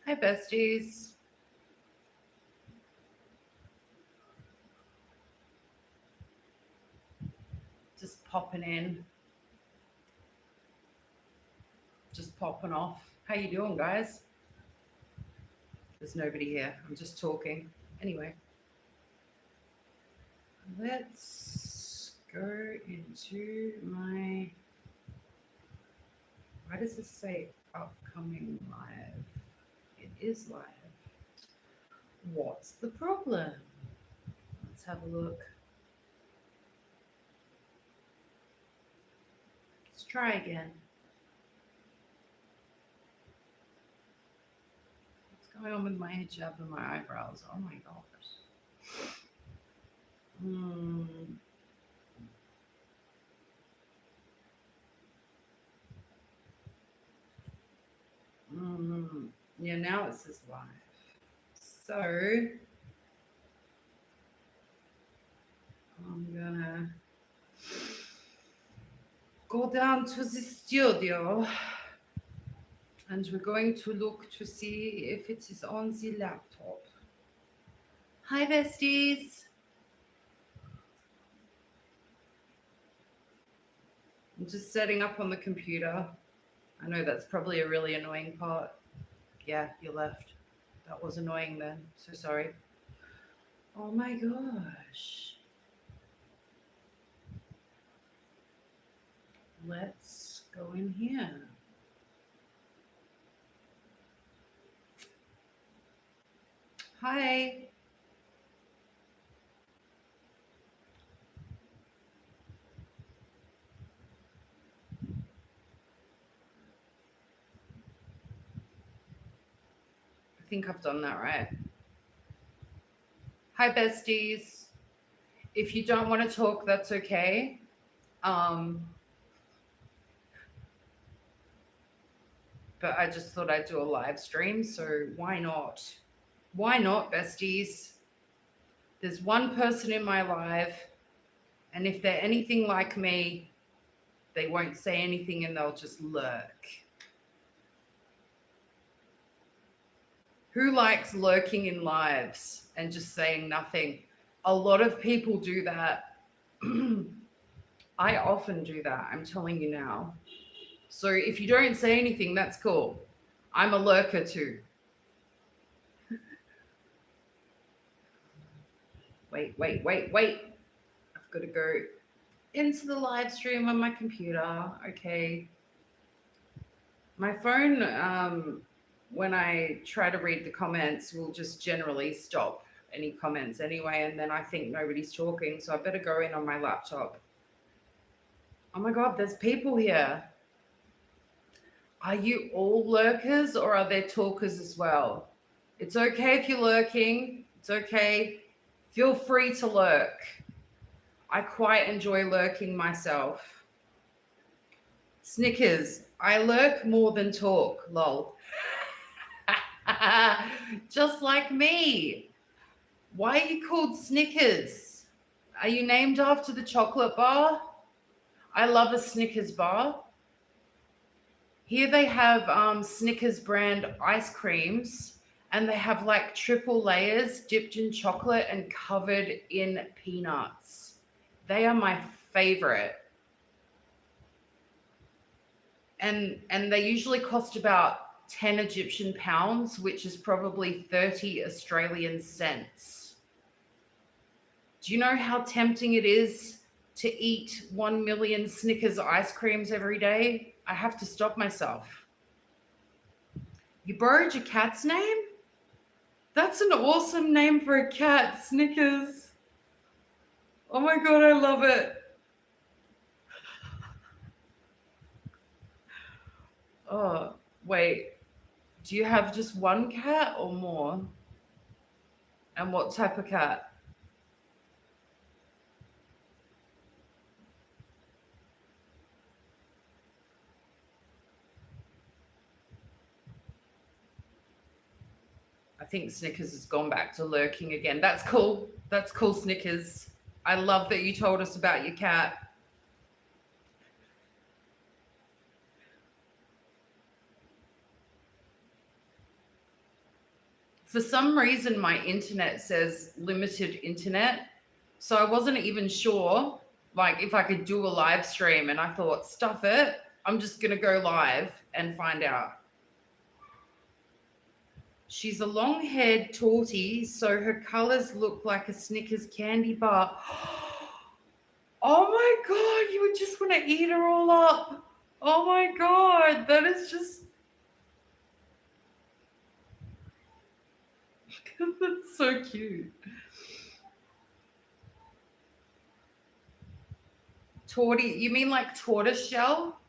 Hi, besties. Just popping in. Just popping off. How you doing, guys? There's nobody here. I'm just talking. Anyway, let's go into my... Why does this say upcoming live? It is live. What's the problem? Let's have a look. Let's try again. What's going on with my hijab and my eyebrows? Oh my gosh. Yeah, now it says live. So I'm gonna go down to the studio and we're going to look to see if it is on the laptop. Hi, besties. I'm just setting up on the computer. I know that's probably a really annoying part. Yeah, you left. That was annoying then. So sorry. Oh my gosh. Let's go in here. Hi. I think I've done that right. Hi, besties. If you don't want to talk, that's okay. But I just thought I'd do a live stream, so why not? Why not, besties? There's one person in my live, and if they're anything like me, they won't say anything and they'll just lurk. Who likes lurking in lives and just saying nothing? A lot of people do that. I often do that, I'm telling you now. So if you don't say anything, that's cool. I'm a lurker too. Wait. I've got to go into the live stream on my computer. Okay. My phone, when I try to read the comments, will just generally stop any comments anyway, and then I think nobody's talking, so I better go in on my laptop. Oh my God, there's people here. Are you all lurkers or are there talkers as well? It's okay if you're lurking. It's okay. Feel free to lurk. I quite enjoy lurking myself. Snickers. I lurk more than talk. Lol. Just like me. Why are you called Snickers? Are you named after the chocolate bar? I love a Snickers bar. Here they have Snickers brand ice creams, and they have like triple layers dipped in chocolate and covered in peanuts. They are my favorite. And they usually cost about 10 Egyptian pounds, which is probably 30 Australian cents. Do you know how tempting it is to eat 1 million Snickers ice creams every day? I have to stop myself. You borrowed your cat's name? That's an awesome name for a cat, Snickers. Oh my God, I love it. Oh, wait. Do you have just one cat or more? And what type of cat? I think Snickers has gone back to lurking again. That's cool. That's cool, Snickers. I love that you told us about your cat. For some reason, my internet says limited internet. So I wasn't even sure, like, if I could do a live stream. And I thought, stuff it. I'm just going to go live and find out. She's a long-haired tortie, so her colors look like a Snickers candy bar. Oh my God, you would just want to eat her all up. Oh my God, that is just... That's so cute. Tortie, you mean like tortoise shell?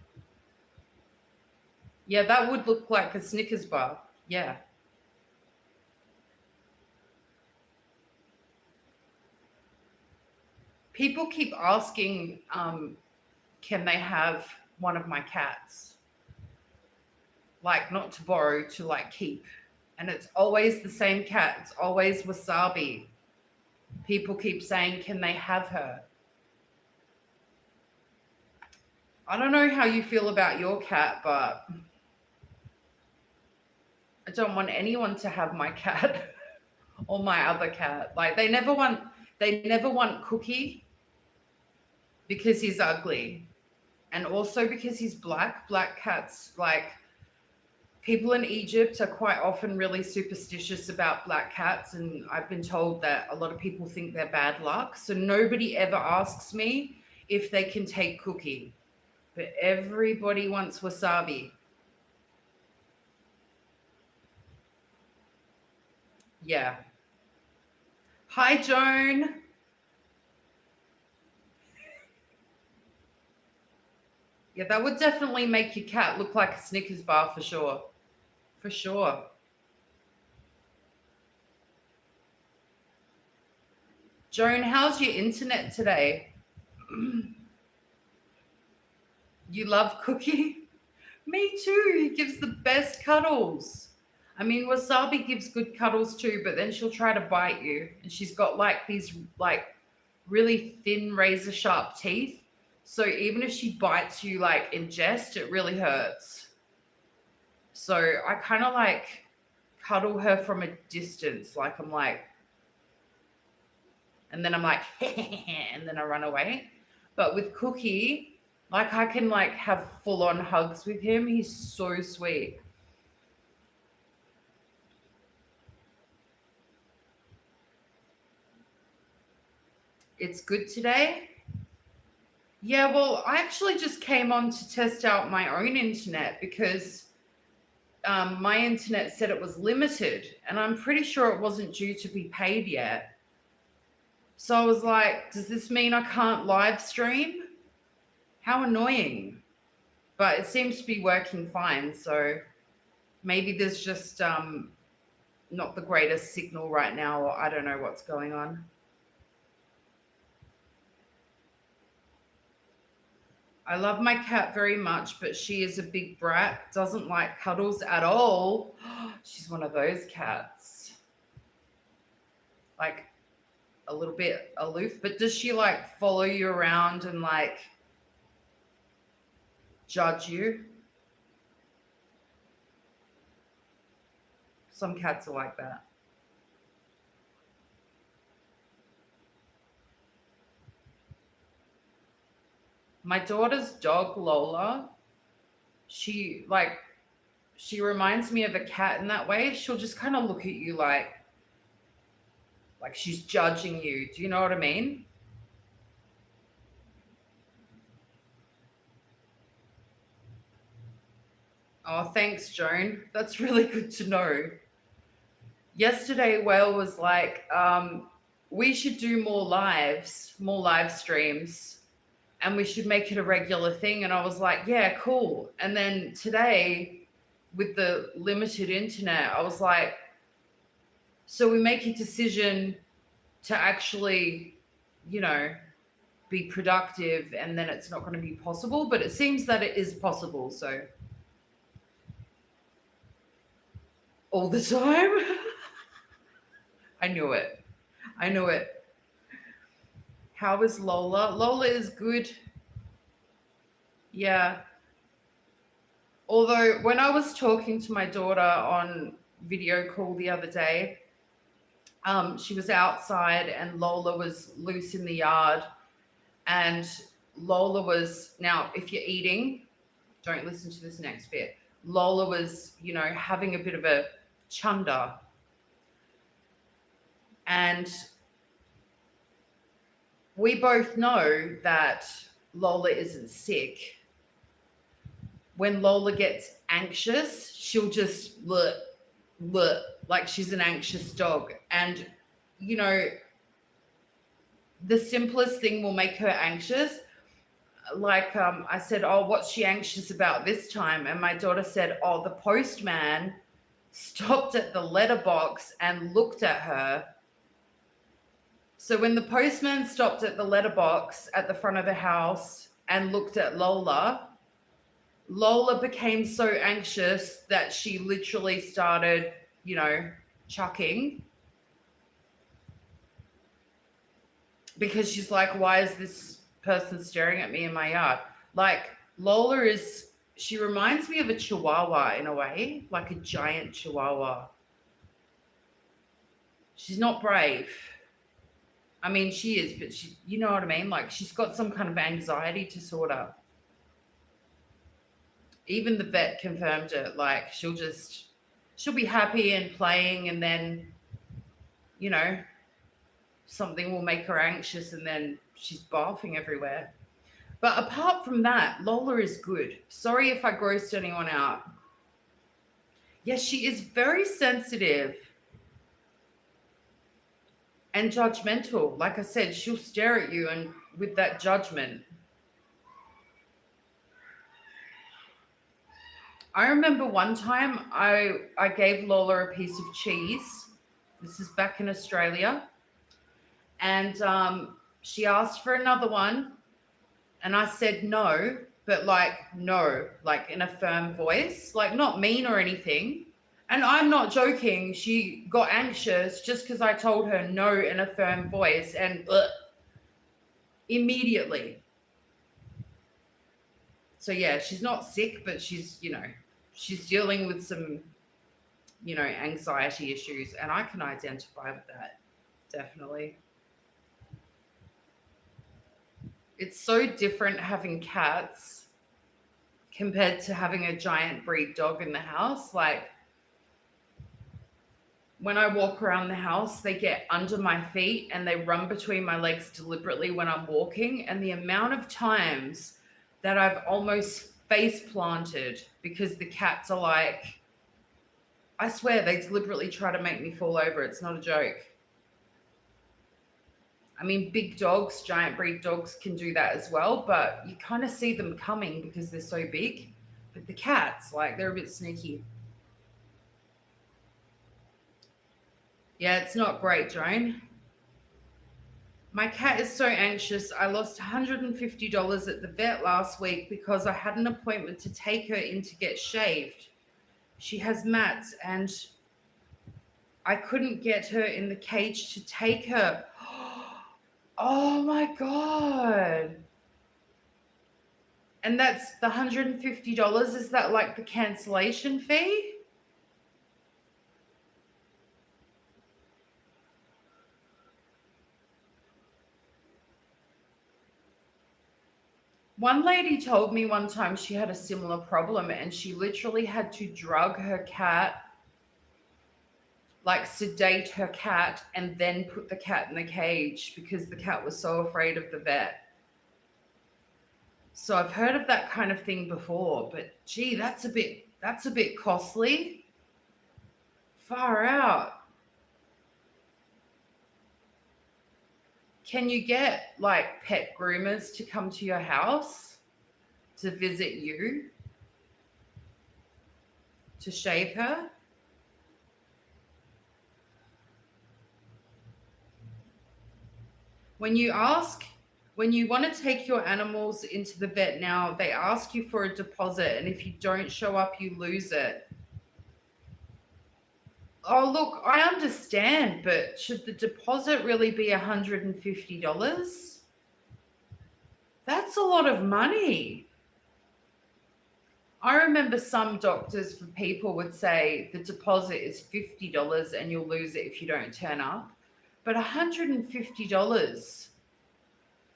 Yeah, that would look like a Snickers bar. Yeah. People keep asking, can they have one of my cats? Like, not to borrow, to like keep. And it's always the same cat. It's always Wasabi. People keep saying, can they have her? I don't know how you feel about your cat, but I don't want anyone to have my cat or my other cat. Like, they never want Cookie because he's ugly. And also because he's black. Black cats, like, people in Egypt are quite often really superstitious about black cats. And I've been told that a lot of people think they're bad luck. So nobody ever asks me if they can take Cookie. But everybody wants Wasabi. Yeah. Hi, Joan. Yeah, that would definitely make your cat look like a Snickers bar for sure. For sure. Joan, how's your internet today? You love Cookie? Me too. He gives the best cuddles. I mean, Wasabi gives good cuddles too, but then she'll try to bite you. And she's got like these like really thin razor sharp teeth. So even if she bites you like in jest, it really hurts. So I kind of like cuddle her from a distance. Like I'm like, and then I'm like, and then I run away. But with Cookie, like I can like have full on hugs with him. He's so sweet. It's good today. Yeah, well, I actually just came on to test out my own internet because my internet said it was limited, and I'm pretty sure it wasn't due to be paid yet. So I was like, does this mean I can't live stream? How annoying. But it seems to be working fine. So maybe there's just not the greatest signal right now, or I don't know what's going on. I love my cat very much, but she is a big brat, doesn't like cuddles at all. She's one of those cats. Like a little bit aloof, but does she like follow you around and like judge you? Some cats are like that. My daughter's dog, Lola, she reminds me of a cat in that way. She'll just kind of look at you like she's judging you. Do you know what I mean? Oh, thanks, Joan. That's really good to know. Yesterday, Whale was like, we should do more live streams, and we should make it a regular thing. And I was like, yeah, cool. And then today, with the limited internet, I was like, so we make a decision to actually, be productive, and then it's not going to be possible. But it seems that it is possible. So all the time. I knew it. How is Lola? Lola is good. Yeah. Although when I was talking to my daughter on video call the other day. She was outside and Lola was loose in the yard. And Lola was, now, if you're eating, don't listen to this next bit. Lola was, having a bit of a chunder. And we both know that Lola isn't sick. When Lola gets anxious, she'll just look like she's an anxious dog. And, the simplest thing will make her anxious. Like I said, oh, what's she anxious about this time? And my daughter said, oh, the postman stopped at the letterbox and looked at her. So when the postman stopped at the letterbox at the front of the house and looked at Lola, Lola became so anxious that she literally started, chucking. Because she's like, why is this person staring at me in my yard? Like, Lola she reminds me of a chihuahua in a way, like a giant chihuahua. She's not brave. I mean, she is, but she, you know what I mean? Like, she's got some kind of anxiety disorder. Even the vet confirmed it. Like, she'll be happy and playing, and then, something will make her anxious, and then she's barfing everywhere. But apart from that, Lola is good. Sorry if I grossed anyone out. Yes, she is very sensitive and judgmental. Like I said, she'll stare at you and with that judgment. I remember one time I gave Lola a piece of cheese. This is back in Australia. And she asked for another one. And I said no, but no, in a firm voice, not mean or anything. And I'm not joking. She got anxious just because I told her no in a firm voice, and immediately. So yeah, she's not sick, but she's dealing with some, anxiety issues, and I can identify with that, definitely. It's so different having cats compared to having a giant breed dog in the house. Like, when I walk around the house, they get under my feet and they run between my legs deliberately when I'm walking. And the amount of times that I've almost face planted because the cats are like, I swear they deliberately try to make me fall over. It's not a joke. I mean, big dogs, giant breed dogs can do that as well, but you kind of see them coming because they're so big. But the cats, they're a bit sneaky. Yeah, it's not great, Joan. My cat is so anxious. I lost $150 at the vet last week because I had an appointment to take her in to get shaved. She has mats and I couldn't get her in the cage to take her. Oh my God. And that's the $150. Is that the cancellation fee? One lady told me one time she had a similar problem and she literally had to drug her cat, sedate her cat, and then put the cat in the cage because the cat was so afraid of the vet. So I've heard of that kind of thing before, but gee, that's a bit costly. Far out. Can you get pet groomers to come to your house to visit you to shave her? When you want to take your animals into the vet now, they ask you for a deposit, and if you don't show up, you lose it. Oh, look, I understand, but should the deposit really be $150? That's a lot of money. I remember some doctors for people would say the deposit is $50 and you'll lose it if you don't turn up. But $150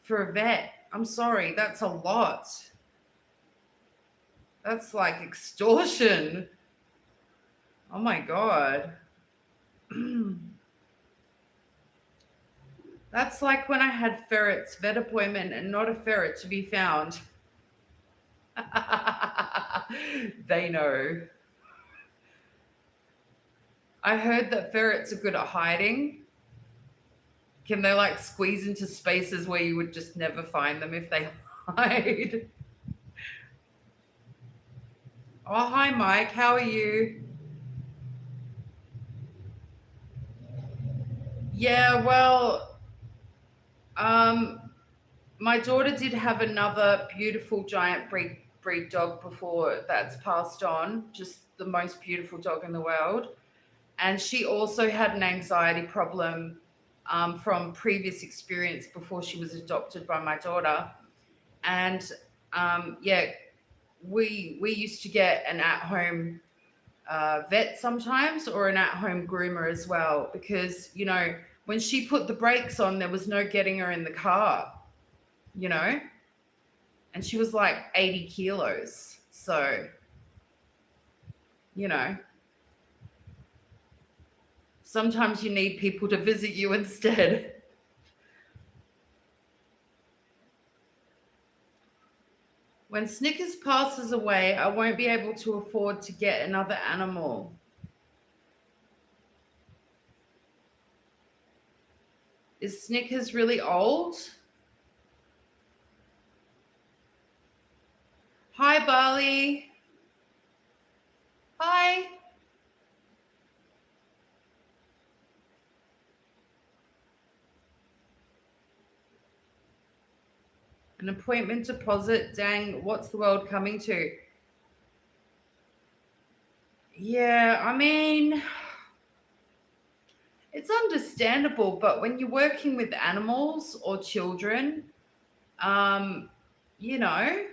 for a vet, I'm sorry, that's a lot. That's like extortion. Oh my God. That's like when I had ferrets, vet appointment, and not a ferret to be found. They know. I heard that ferrets are good at hiding. Can they like squeeze into spaces where you would just never find them if they hide? Oh, hi, Mike. How are you? Yeah, well, my daughter did have another beautiful giant breed dog before that's passed on, just the most beautiful dog in the world. And she also had an anxiety problem from previous experience before she was adopted by my daughter. And yeah, we used to get an at-home vet sometimes, or an at-home groomer as well, because when she put the brakes on, there was no getting her in the car, you know, and she was like 80 kilos. So, you know, sometimes you need people to visit you instead. When Snickers passes away, I won't be able to afford to get another animal. Is Snickers really old? Hi, Bali. Hi. An appointment deposit. Dang, what's the world coming to? Yeah, I mean, it's understandable, but when you're working with animals or children, um, you know,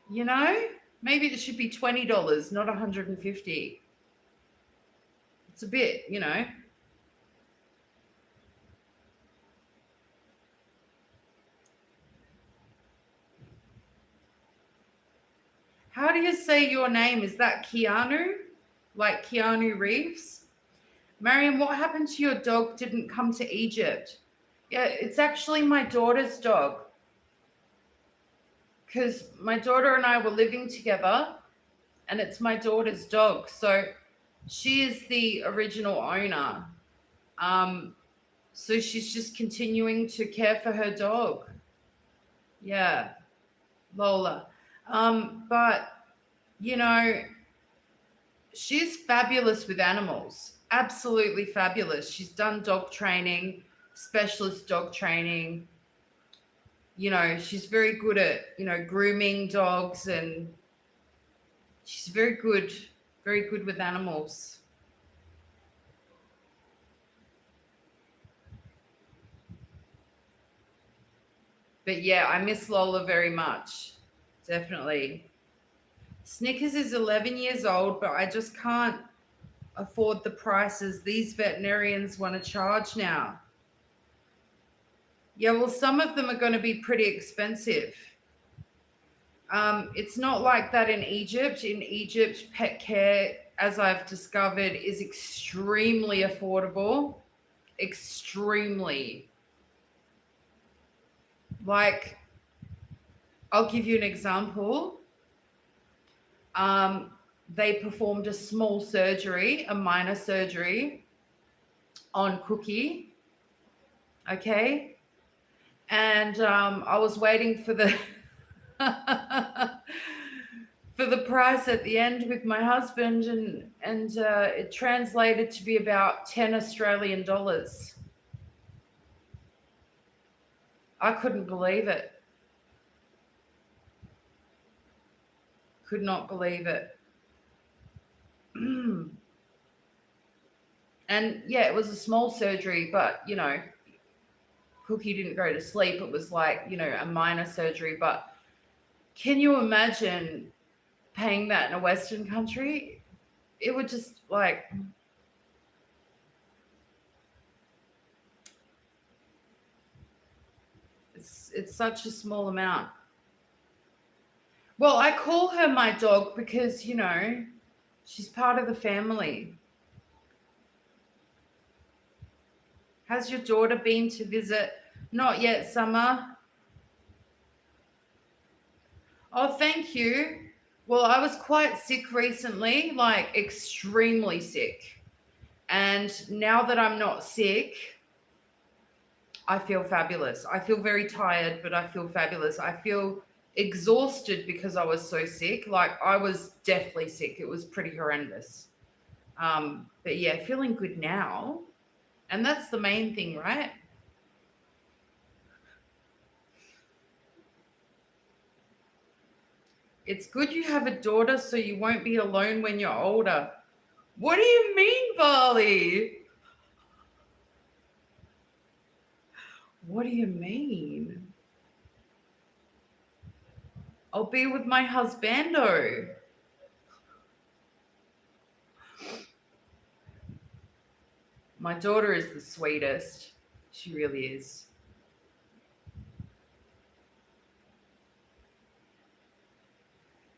you know, maybe it should be $20, not 150. It's a bit. How do you say your name? Is that Keanu? Like Keanu Reeves? Maryam, what happened to your dog didn't come to Egypt? Yeah, it's actually my daughter's dog. Because my daughter and I were living together, and it's my daughter's dog. So she is the original owner. Um, so she's just continuing to care for her dog. Yeah, Lola. But, you know, she's fabulous with animals. Absolutely fabulous. She's done dog training, specialist dog training. She's very good at, grooming dogs, and she's very good with animals. But yeah, I miss Lola very much. Definitely. Snickers is 11 years old, but I just can't afford the prices these veterinarians want to charge now. Yeah, well, some of them are going to be pretty expensive. It's not like that in Egypt. In Egypt, pet care, as I've discovered, is extremely affordable. Extremely. Like, I'll give you an example. They performed a small surgery, a minor surgery on Cookie. Okay. And I was waiting for the for the price at the end with my husband, and it translated to be about 10 Australian dollars. I couldn't believe it. Could not believe it. And yeah, it was a small surgery, but Cookie didn't go to sleep. It was like, a minor surgery, but Can you imagine paying that in a Western country? It would just like, it's such a small amount. Well, I call her my dog because, you know, she's part of the family. Has your daughter been to visit? Not yet, Summer. Oh, thank you. Well, I was quite sick recently, like extremely sick. And now that I'm not sick, I feel fabulous. I feel very tired, but I feel fabulous. I feel exhausted because I was so sick. Like I was deathly sick. It was pretty horrendous. But yeah, feeling good now. And that's the main thing, right? It's good you have a daughter so you won't be alone when you're older. What do you mean, Barley? What do you mean? I'll be with my husbando. My daughter is the sweetest. She really is.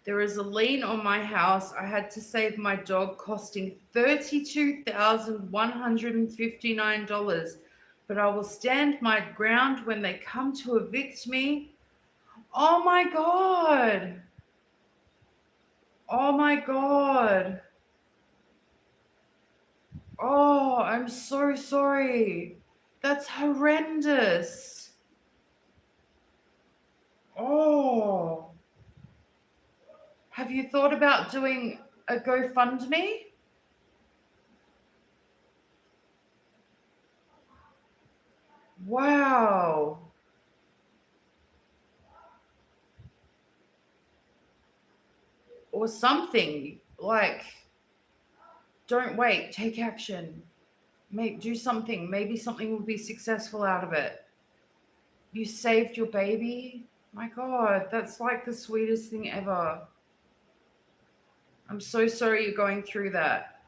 There is a lien on my house. I had to save my dog, costing $32,159. But I will stand my ground when they come to evict me. Oh my God. Oh my God. Oh, I'm so sorry. That's horrendous. Oh. Have you thought about doing a GoFundMe? Wow. Or something like, don't wait, take action. Do something. Maybe something will be successful out of it. You saved your baby. My God, that's like the sweetest thing ever. I'm so sorry you're going through that.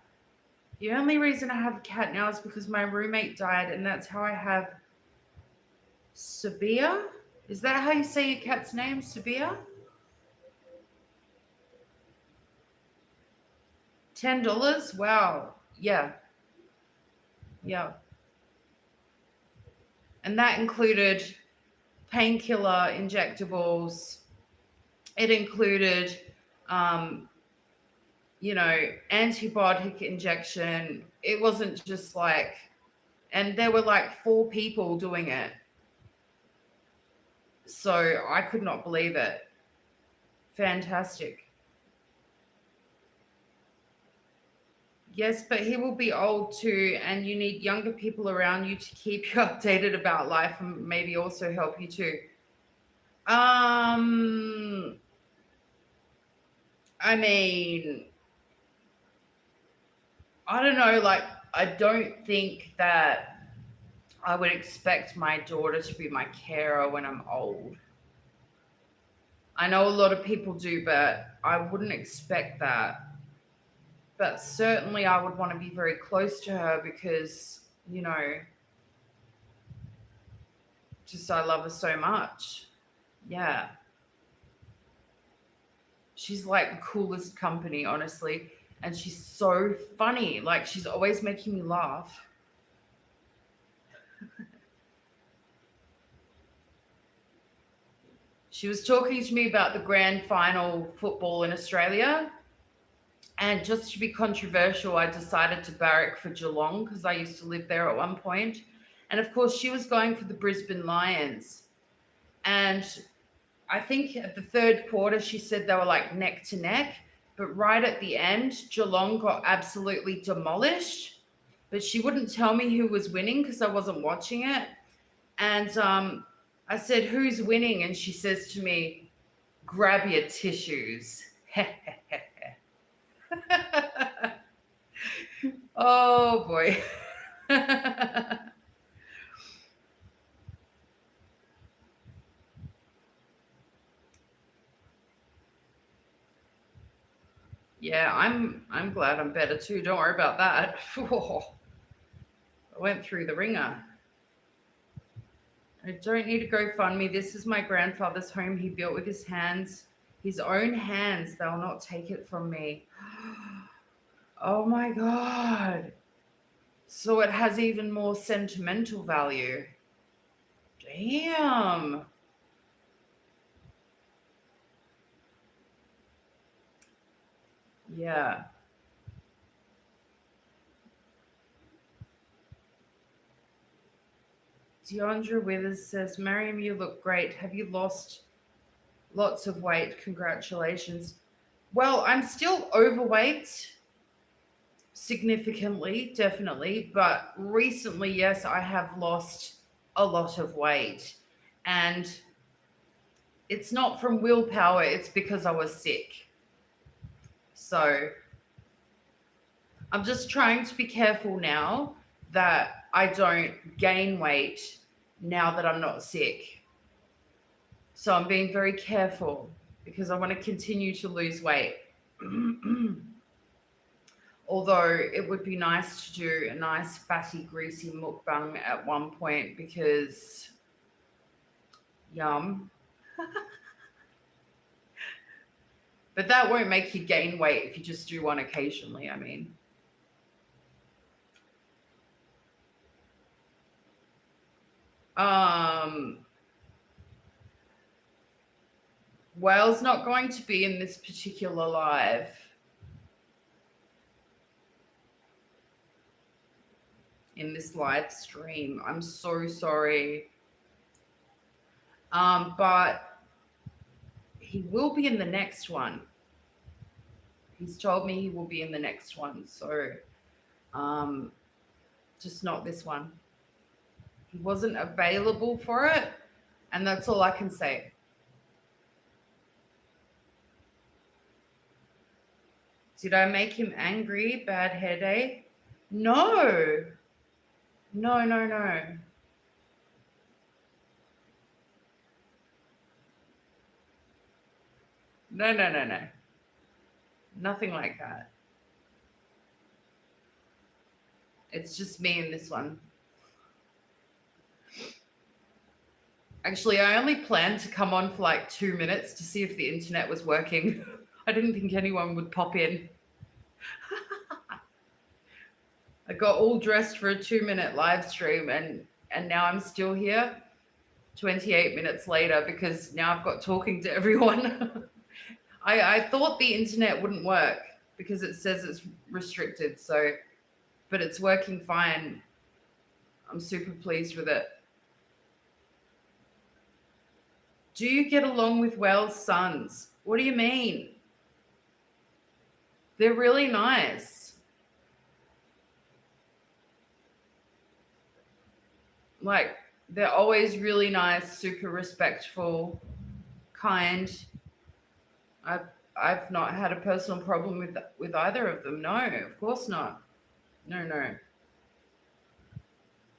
The only reason I have a cat now is because my roommate died, and that's how I have Sabia. Is that how you say your cat's name, Sabia? $10? Wow. Yeah. Yeah. And that included painkiller injectables. It included, you know, antibiotic injection. It wasn't just like, and there were like 4 people doing it. So I could not believe it. Fantastic. Yes, but he will be old too, and you need younger people around you to keep you updated about life and maybe also help you too. I mean, I don't know, like, I don't think that I would expect my daughter to be my carer when I'm old. I know a lot of people do, but I wouldn't expect that. But certainly I would want to be very close to her because, you know, just I love her so much. Yeah. She's like the coolest company, honestly. And she's so funny. Like, she's always making me laugh. She was talking to me about the grand final football in Australia. And just to be controversial, I decided to barrack for Geelong because I used to live there at one point. And of course, she was going for the Brisbane Lions. And I think at the third quarter, she said they were like neck to neck. But right at the end, Geelong got absolutely demolished. But she wouldn't tell me who was winning because I wasn't watching it. And I said, "Who's winning?" And she says to me, "Grab your tissues." Oh boy. Yeah, I'm glad I'm better too. Don't worry about that. I went through the ringer. I don't need to go fund me. This is my grandfather's home he built with his hands, his own hands. They'll not take it from me. Oh my God. So it has even more sentimental value. Damn. Yeah. Deandra Withers says, Maryam, you look great. Have you lost lots of weight? Congratulations. Well, I'm still overweight significantly, definitely. But recently, yes, I have lost a lot of weight. And it's not from willpower, it's because I was sick. So I'm just trying to be careful now that I don't gain weight now that I'm not sick. So I'm being very careful because I want to continue to lose weight. Although it would be nice to do a nice fatty greasy mukbang at one point because yum. But that won't make you gain weight if you just do one occasionally, I mean. Whale's not going to be in this particular live. In this live stream. I'm so sorry. But he will be in the next one. He's told me he will be in the next one. So just not this one. He wasn't available for it, and that's all I can say. Did I make him angry? Bad hair day? No. No, no, no. No, no, no, no. Nothing like that. It's just me in this one. Actually, I only planned to come on for like 2 minutes to see if the internet was working. I didn't think anyone would pop in. I got all dressed for a 2-minute live stream and now I'm still here 28 minutes later because now I've got talking to everyone. I thought the internet wouldn't work because it says it's restricted, so but it's working fine. I'm super pleased with it. Do you get along with Whale's sons? What do you mean? They're really nice. Like, they're always really nice, super respectful, kind. I've not had a personal problem with either of them. No, of course not. No, no.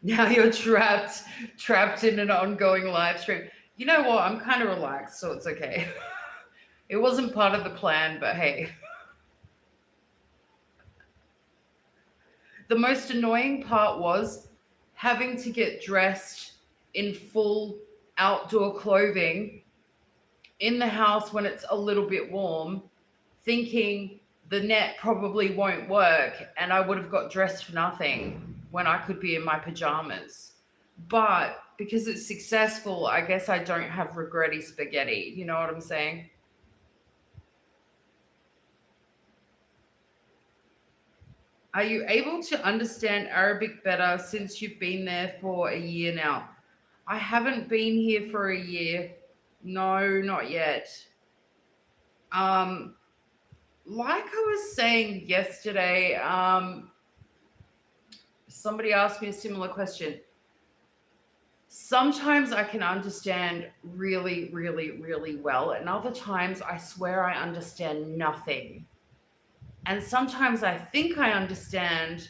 Now you're trapped in an ongoing live stream. You know what? I'm kind of relaxed, so it's okay. It wasn't part of the plan, but hey. The most annoying part was having to get dressed in full outdoor clothing in the house when it's a little bit warm, thinking the net probably won't work and I would have got dressed for nothing when I could be in my pajamas. But because it's successful, I guess I don't have regretty spaghetti. You know what I'm saying? Are you able to understand Arabic better since you've been there for a year now? I haven't been here for a year. No, not yet. Like I was saying yesterday, somebody asked me a similar question. Sometimes I can understand really, really, really well, and other times I swear I understand nothing. And sometimes I think I understand,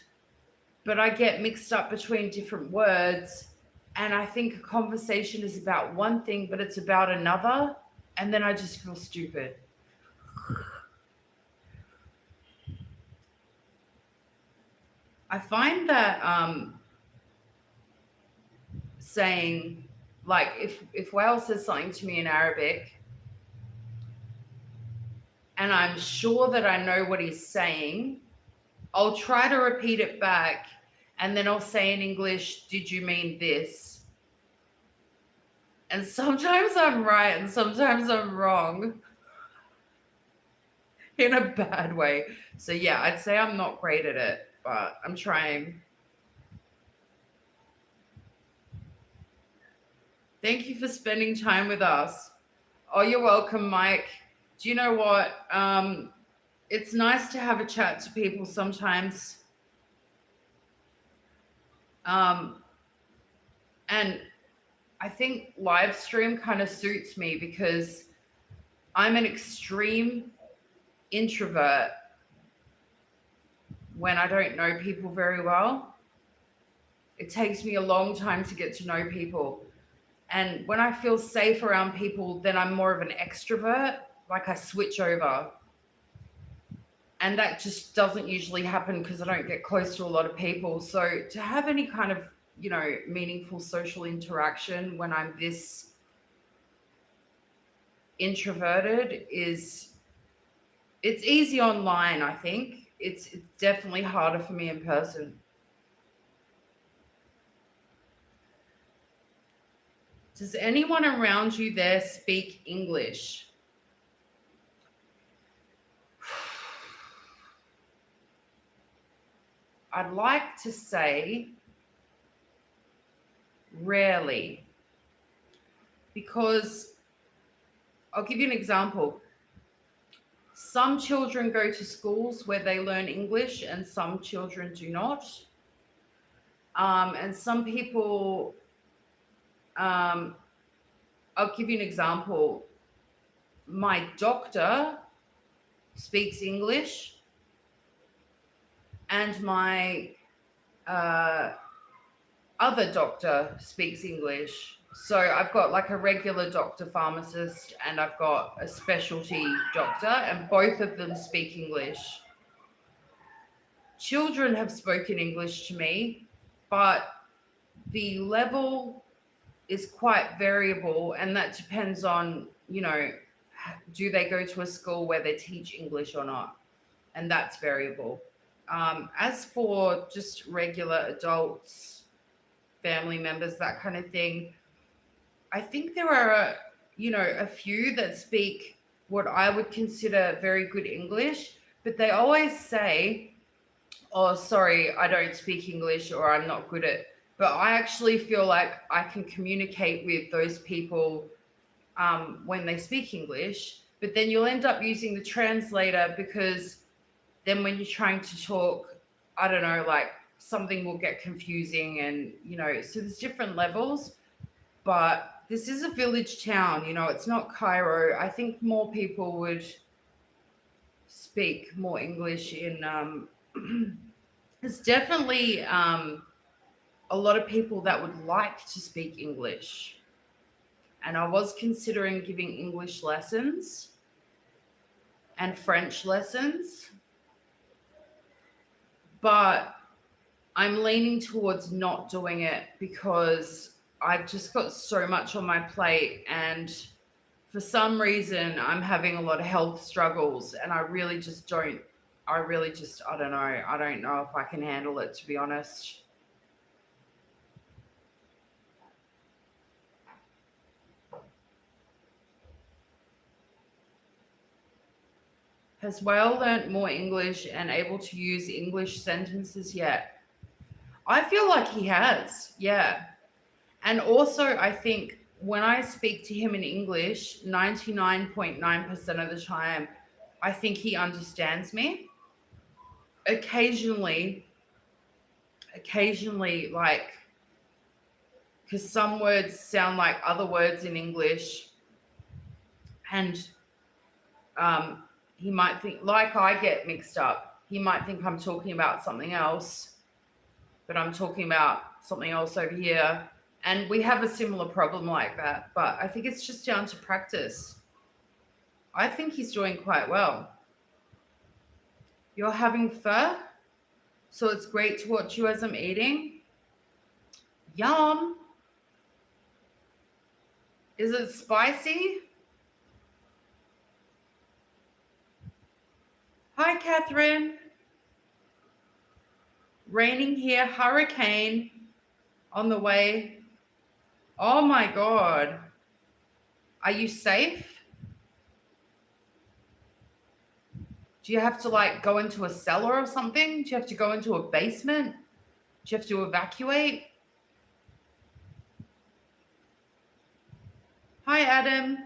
but I get mixed up between different words. And I think a conversation is about one thing, but it's about another. And then I just feel stupid. I find that saying, like, if Wales says something to me in Arabic and I'm sure that I know what he's saying, I'll try to repeat it back, and then I'll say in English, did you mean this? And sometimes I'm right and sometimes I'm wrong in a bad way. So yeah, I'd say I'm not great at it, but I'm trying. Thank you for spending time with us. Oh, you're welcome, Mike. Do you know what? It's nice to have a chat to people sometimes. Um, and I think live stream kind of suits me because I'm an extreme introvert when I don't know people very well. It takes me a long time to get to know people. And when I feel safe around people, then I'm more of an extrovert. Like I switch over. And that just doesn't usually happen because I don't get close to a lot of people. So to have any kind of, meaningful social interaction when I'm this introverted it's easy online, I think. It's definitely harder for me in person. Does anyone around you there speak English? I'd like to say rarely, because I'll give you an example. Some children go to schools where they learn English and some children do not. And some people, um, I'll give you an example. My doctor speaks English and my other doctor speaks English. So I've got like a regular doctor pharmacist and I've got a specialty doctor, and both of them speak English. Children have spoken English to me, but the level is quite variable, and that depends on, do they go to a school where they teach English or not? And that's variable. As for just regular adults, family members, that kind of thing, I think there are, a few that speak what I would consider very good English, but they always say, oh, sorry, I don't speak English, or I'm not good at. But I actually feel like I can communicate with those people when they speak English, but then you'll end up using the translator, because then when you're trying to talk, I don't know, like something will get confusing, and, so there's different levels. But this is a village town, it's not Cairo. I think more people would speak more English in, there's definitely a lot of people that would like to speak English. And I was considering giving English lessons and French lessons, but I'm leaning towards not doing it because I've just got so much on my plate, and for some reason I'm having a lot of health struggles, and I don't know. I don't know if I can handle it, to be honest. Has Whale learnt more English and able to use English sentences yet? I feel like he has, yeah. And also, I think when I speak to him in English, 99.9% of the time, I think he understands me. Occasionally, like, because some words sound like other words in English, and he might think, like I get mixed up. He might think I'm talking about something else, but I'm talking about something else over here. And we have a similar problem like that. But I think it's just down to practice. I think he's doing quite well. You're having pho? So it's great to watch you as I'm eating. Yum. Is it spicy? Hi, Catherine. Raining here, hurricane on the way. Oh my God. Are you safe? Do you have to like go into a cellar or something? Do you have to go into a basement? Do you have to evacuate? Hi, Adam.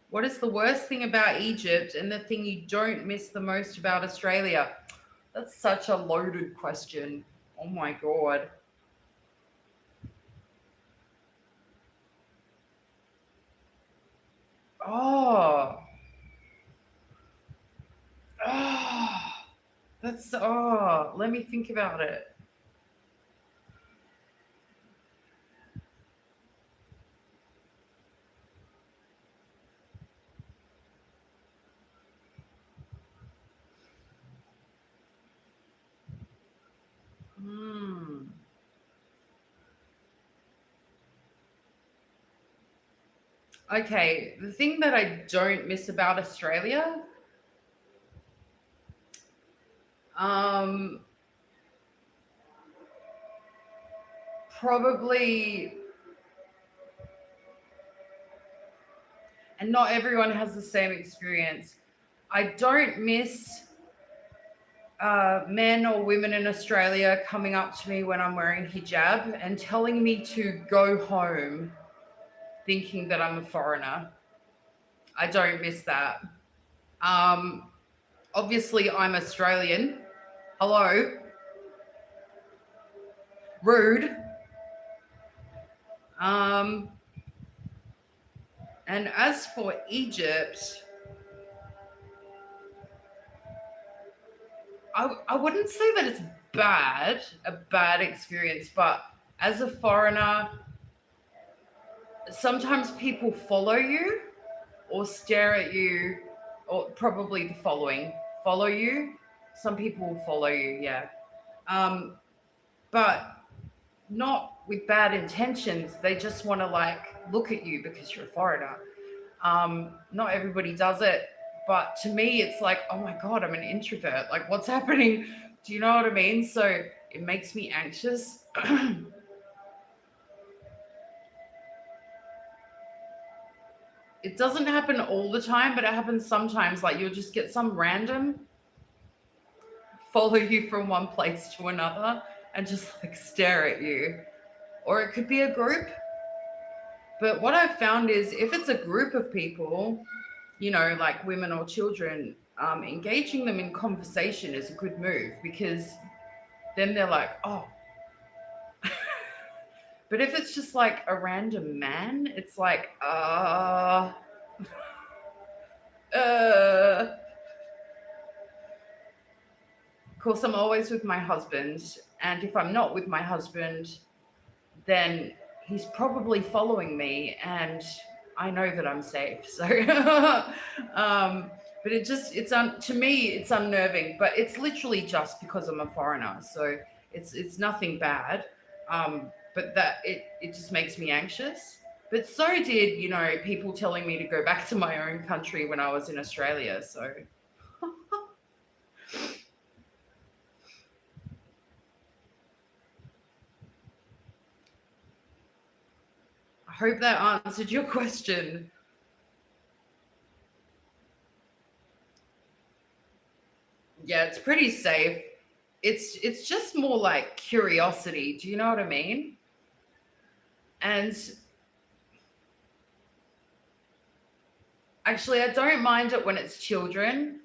What is the worst thing about Egypt and the thing you don't miss the most about Australia? That's such a loaded question. Oh my God. Oh. Oh. Let me think about it. Hmm. Okay, the thing that I don't miss about Australia, um, probably, and not everyone has the same experience. I don't miss men or women in Australia coming up to me when I'm wearing hijab and telling me to go home thinking that I'm a foreigner. I don't miss that. Um, Obviously, I'm Australian. Hello. Rude. Um, and as for Egypt, I wouldn't say that it's a bad experience, but as a foreigner, sometimes people follow you or stare at you, or probably the following follow you. Some people will follow you, yeah. Um, but not with bad intentions. They just want to like look at you because you're a foreigner. Not everybody does it, but to me, it's like, oh my God, I'm an introvert. Like, what's happening? Do you know what I mean? So it makes me anxious. It doesn't happen all the time, but it happens sometimes. Like, you'll just get some random follow you from one place to another and just like stare at you. Or it could be a group. But what I've found is if it's a group of people, you know, like women or children, engaging them in conversation is a good move because then they're like, oh. But if it's just like a random man, it's like, of course, I'm always with my husband. And if I'm not with my husband, then he's probably following me and I know that I'm safe. So, but to me, it's unnerving, but it's literally just because I'm a foreigner. So it's nothing bad. But it just makes me anxious. But so did, you know, people telling me to go back to my own country when I was in Australia. So I hope that answered your question. Yeah, it's pretty safe. It's just more like curiosity. Do you know what I mean? And actually, I don't mind it when it's children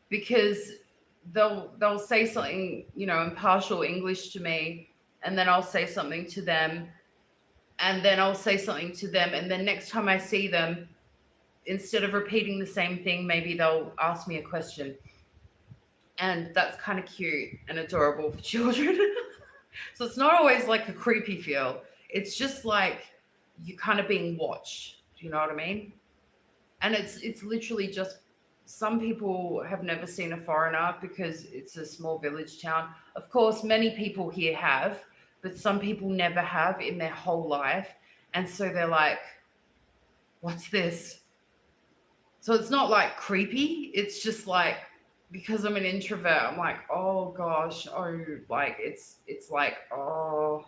because they'll say something, you know, in partial English to me, and then I'll say something to them, and then I'll say something to them, and then next time I see them, instead of repeating the same thing, maybe they'll ask me a question. And that's kind of cute and adorable for children. So it's not always like a creepy feel. It's just like you're kind of being watched. Do you know what I mean? And it's literally just some people have never seen a foreigner because it's a small village town. Of course, many people here have, but some people never have in their whole life. And so they're like, what's this? So it's not like creepy. It's just like, because I'm an introvert, I'm like, oh gosh, oh, like it's like, oh,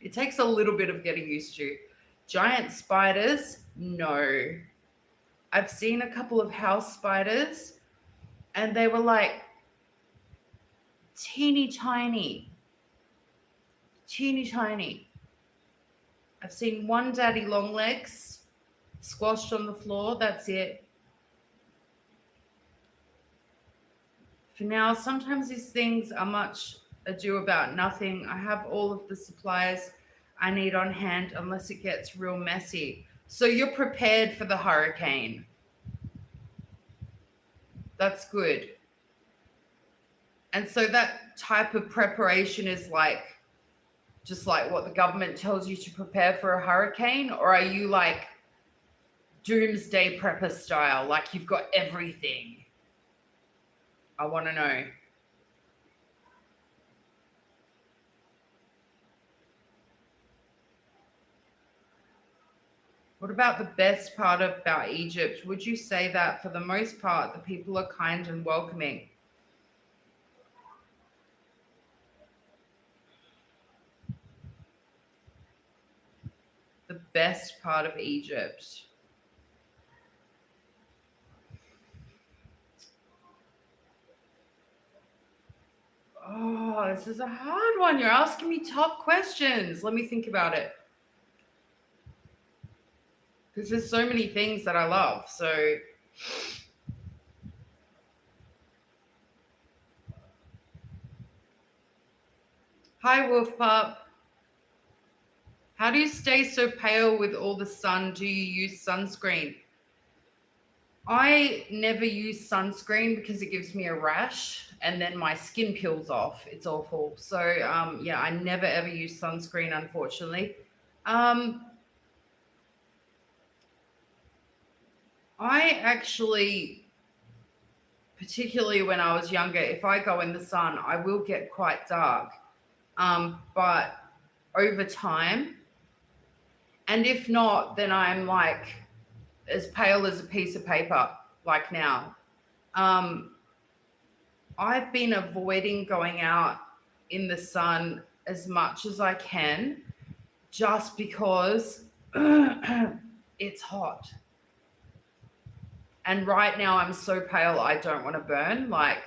it takes a little bit of getting used to. Giant spiders, no. I've seen a couple of house spiders and they were like teeny tiny, teeny tiny. I've seen one daddy long legs squashed on the floor. That's it. For now, sometimes these things are much ado about nothing. I have all of the supplies I need on hand unless it gets real messy. So you're prepared for the hurricane. That's good. And so that type of preparation is like, just like what the government tells you to prepare for a hurricane? Or are you like doomsday prepper style, like you've got everything? I want to know. What about the best part about Egypt? Would you say that for the most part, the people are kind and welcoming? The best part of Egypt. Oh, this is a hard one. You're asking me tough questions. Let me think about it. Because there's so many things that I love. So, hi, Wolf Pup. How do you stay so pale with all the sun? Do you use sunscreen? I never use sunscreen because it gives me a rash and then my skin peels off. It's awful. So, yeah, I never ever use sunscreen, unfortunately. I actually, particularly when I was younger, if I go in the sun, I will get quite dark. But over time, and if not, then I'm like as pale as a piece of paper, like now. I've been avoiding going out in the sun as much as I can just because it's hot. And right now I'm so pale, I don't want to burn. Like,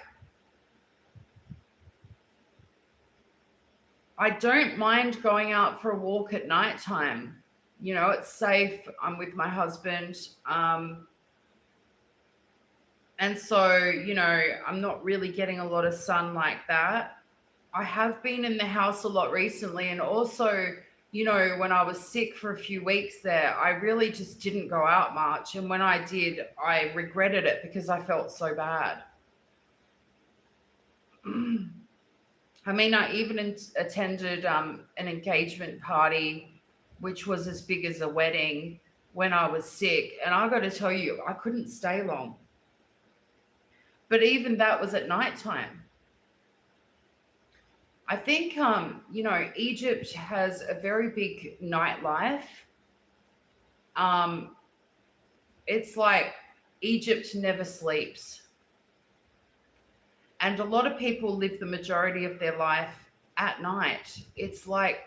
I don't mind going out for a walk at nighttime. You know, it's safe. I'm with my husband. And so, you know, I'm not really getting a lot of sun like that. I have been in the house a lot recently. And also, you know, when I was sick for a few weeks there, I really just didn't go out much. And when I did, I regretted it because I felt so bad. I mean, I even attended an engagement party, which was as big as a wedding when I was sick. And I got to tell you, I couldn't stay long. But even that was at nighttime. I think, you know, Egypt has a very big nightlife. It's like Egypt never sleeps. And a lot of people live the majority of their life at night. It's like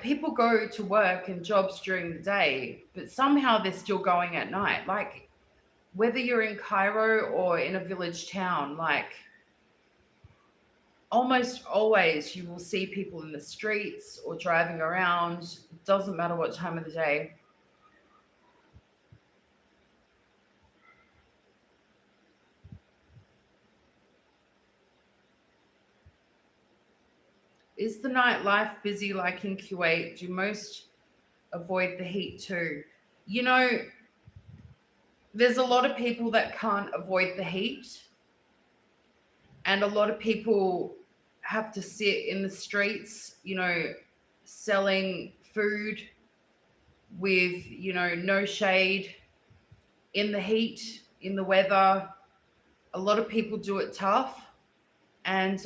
people go to work and jobs during the day, but somehow they're still going at night. Like, whether you're in Cairo or in a village town, like almost always you will see people in the streets or driving around. It doesn't matter what time of the day. Is the nightlife busy like in Kuwait? Do most avoid the heat too? You know, there's a lot of people that can't avoid the heat. And a lot of people have to sit in the streets, you know, selling food with, you know, no shade. in the heat, in the weather. A lot of people do it tough, and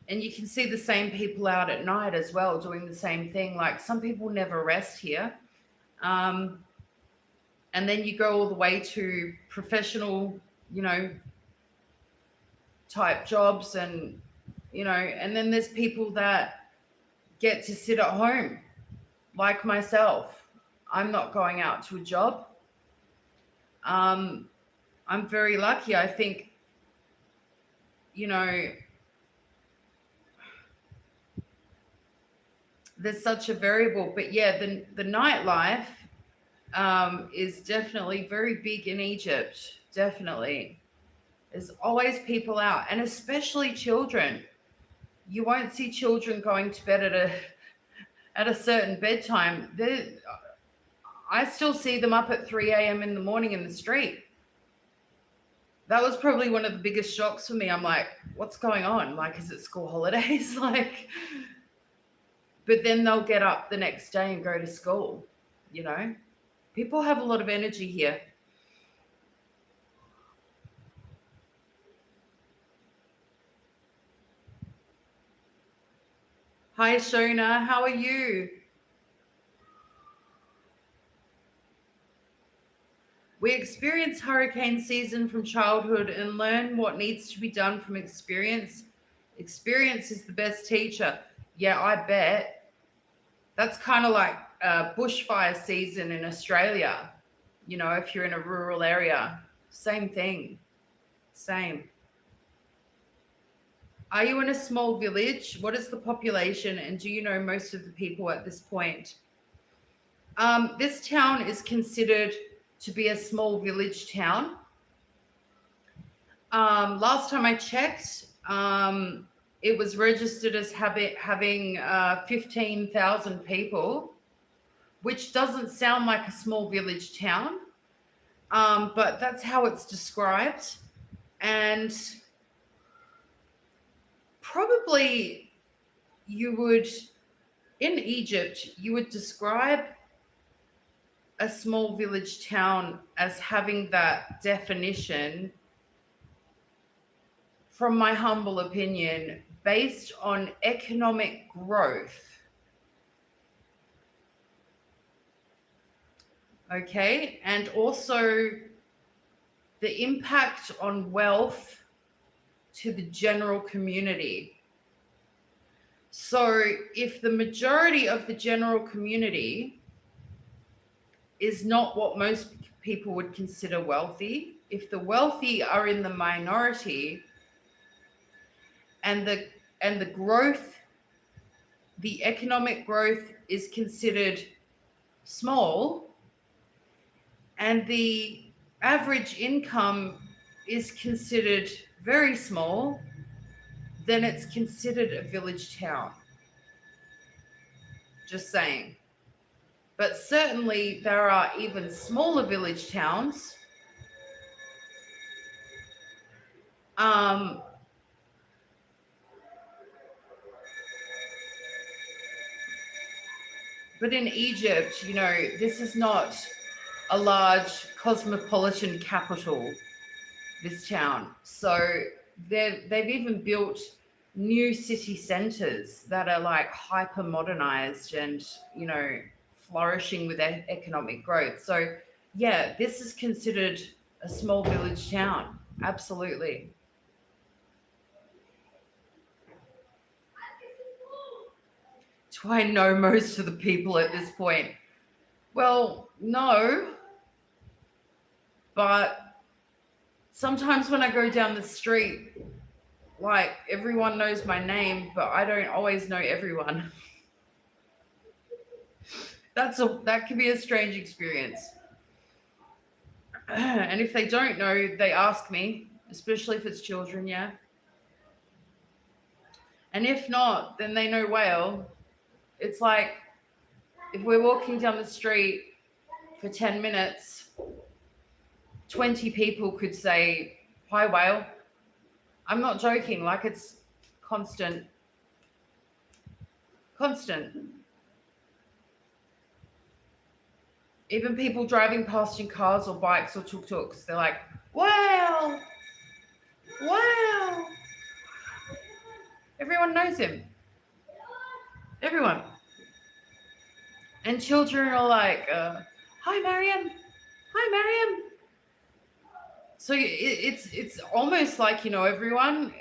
you can see the same people out at night as well doing the same thing. Like, some people never rest here. Um, and then you go all the way to professional, type jobs, and then there's people that get to sit at home, like myself. I'm not going out to a job. I'm very lucky. I think, you know, there's such a variable, but yeah, the nightlife is definitely very big in Egypt. Definitely, there's always people out, and especially children. You won't see children going to bed at a certain bedtime. I still see them up at 3 a.m. in the morning in the street. That was probably one of the biggest shocks for me. I'm like, what's going on? Like, is it school holidays? Like, but then they'll get up the next day and go to school. People have a lot of energy here. Hi, Shona. How are you? We experience hurricane season from childhood and learn what needs to be done from experience. Experience is the best teacher. Yeah, I bet. That's kind of like bushfire season in Australia. If you're in a rural area, same thing. Same. Are you in a small village? What is the population? And do you know most of the people at this point? This town is considered to be a small village town. Last time I checked, it was registered as having 15,000 people, which doesn't sound like a small village town, but that's how it's described. And probably in Egypt, you would describe a small village town as having that definition, from my humble opinion, based on economic growth. Okay, and also the impact on wealth to the general community. So if the majority of the general community is not what most people would consider wealthy, if the wealthy are in the minority, and the growth, the economic growth is considered small, and the average income is considered very small, then it's considered a village town. Just saying. But certainly there are even smaller village towns. But in Egypt, this is not a large cosmopolitan capital, this town. So they've even built new city centers that are like hyper modernized and, flourishing with economic growth. So yeah, this is considered a small village town. Absolutely. Do I know most of the people at this point? Well, no. But sometimes when I go down the street, like, everyone knows my name, but I don't always know everyone. That can be a strange experience. And if they don't know, they ask me, especially if it's children, yeah. And if not, then they know well. It's like, if we're walking down the street for 10 minutes, 20 people could say, "Hi, Whale." I'm not joking. Like, it's constant. Even people driving past in cars or bikes or tuk-tuks, they're like, wow, wow. Everyone knows him. Everyone. And children are like, hi, Maryam. Hi, Maryam. So it's almost like you know everyone.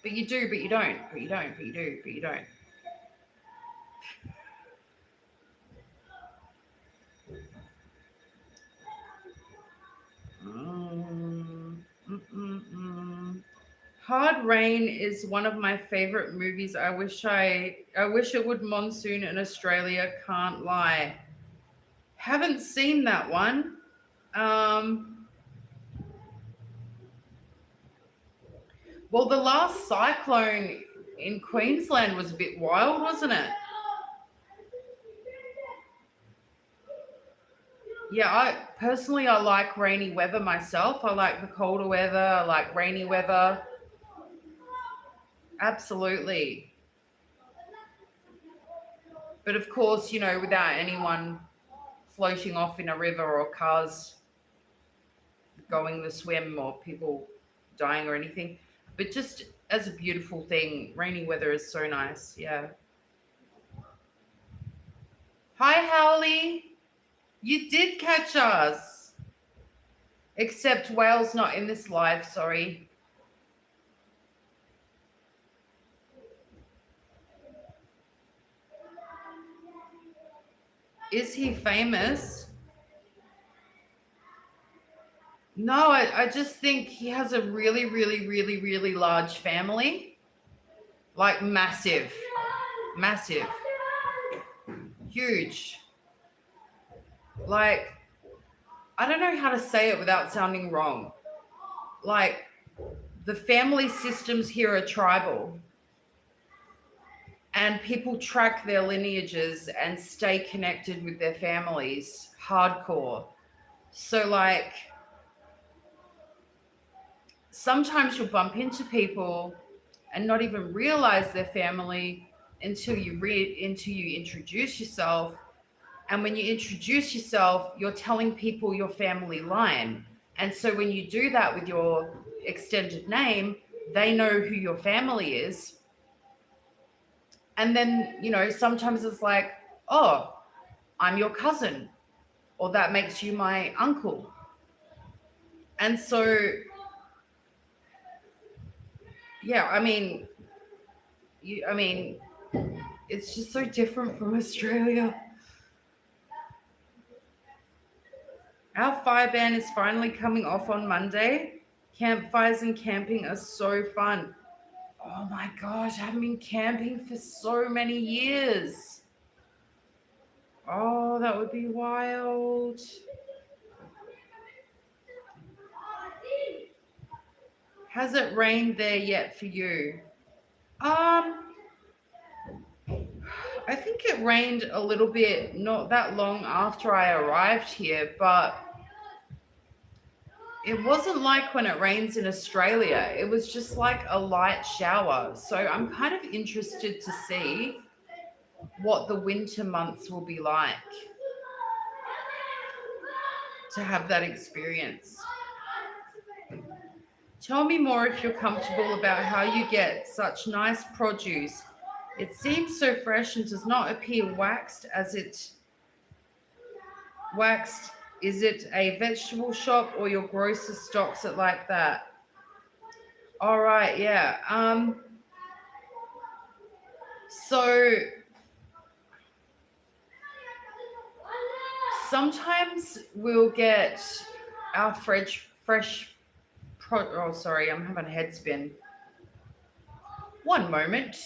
But you do, but you don't, but you don't, but you do, but you don't. Hard Rain is one of my favorite movies. I wish it would monsoon in Australia. Can't lie. Haven't seen that one. Well, the last cyclone in Queensland was a bit wild, wasn't it? Yeah, I like rainy weather myself. I like the colder weather. I like rainy weather. Absolutely. But of course, you know, without anyone floating off in a river or cars going the swim or people dying or anything. But just as a beautiful thing, rainy weather is so nice. Yeah. Hi, Howley. You did catch us. Except Whale's not in this live, sorry. Is he famous? No, I just think he has a really, really, really, really large family. Like massive. Massive. Huge. Like, I don't know how to say it without sounding wrong. Like, the family systems here are tribal. And people track their lineages and stay connected with their families hardcore. So, like, sometimes you'll bump into people and not even realize their family until you introduce yourself. And when you introduce yourself, you're telling people your family line. And so when you do that with your extended name, they know who your family is. And then, you know, sometimes it's like, oh, I'm your cousin, or that makes you my uncle. And so, yeah, I mean, it's just so different from Australia. Our fire ban is finally coming off on Monday. Campfires and camping are so fun. Oh my gosh, I haven't been camping for so many years. Oh, that would be wild. Has it rained there yet for you? I think it rained a little bit not that long after I arrived here, but it wasn't like when it rains in Australia. It was just like a light shower. So I'm kind of interested to see what the winter months will be like to have that experience. Tell me more if you're comfortable about how you get such nice produce. It seems so fresh and does not appear waxed as it waxed. Is it a vegetable shop or your grocer stocks it like that? All right, yeah. So sometimes we'll get our oh, sorry, I'm having a head spin. One moment.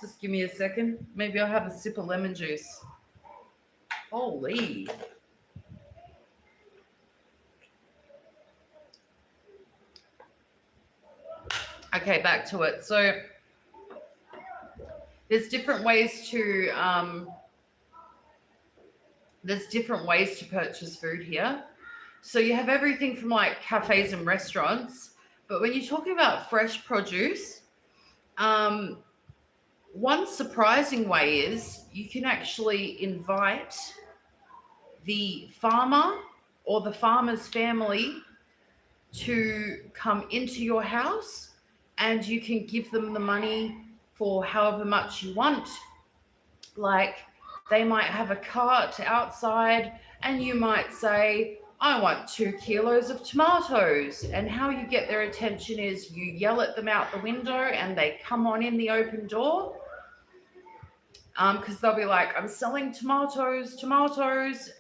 Just give me a second. Maybe I'll have a sip of lemon juice. Holy. Okay, back to it. So there's different ways to purchase food here. So you have everything from like cafes and restaurants, but when you're talking about fresh produce, one surprising way is you can actually invite the farmer or the farmer's family to come into your house, and you can give them the money for however much you want. Like, they might have a cart outside and you might say, I want 2 kilos of tomatoes. And how you get their attention is you yell at them out the window and they come on in the open door. Because they'll be like, I'm selling tomatoes.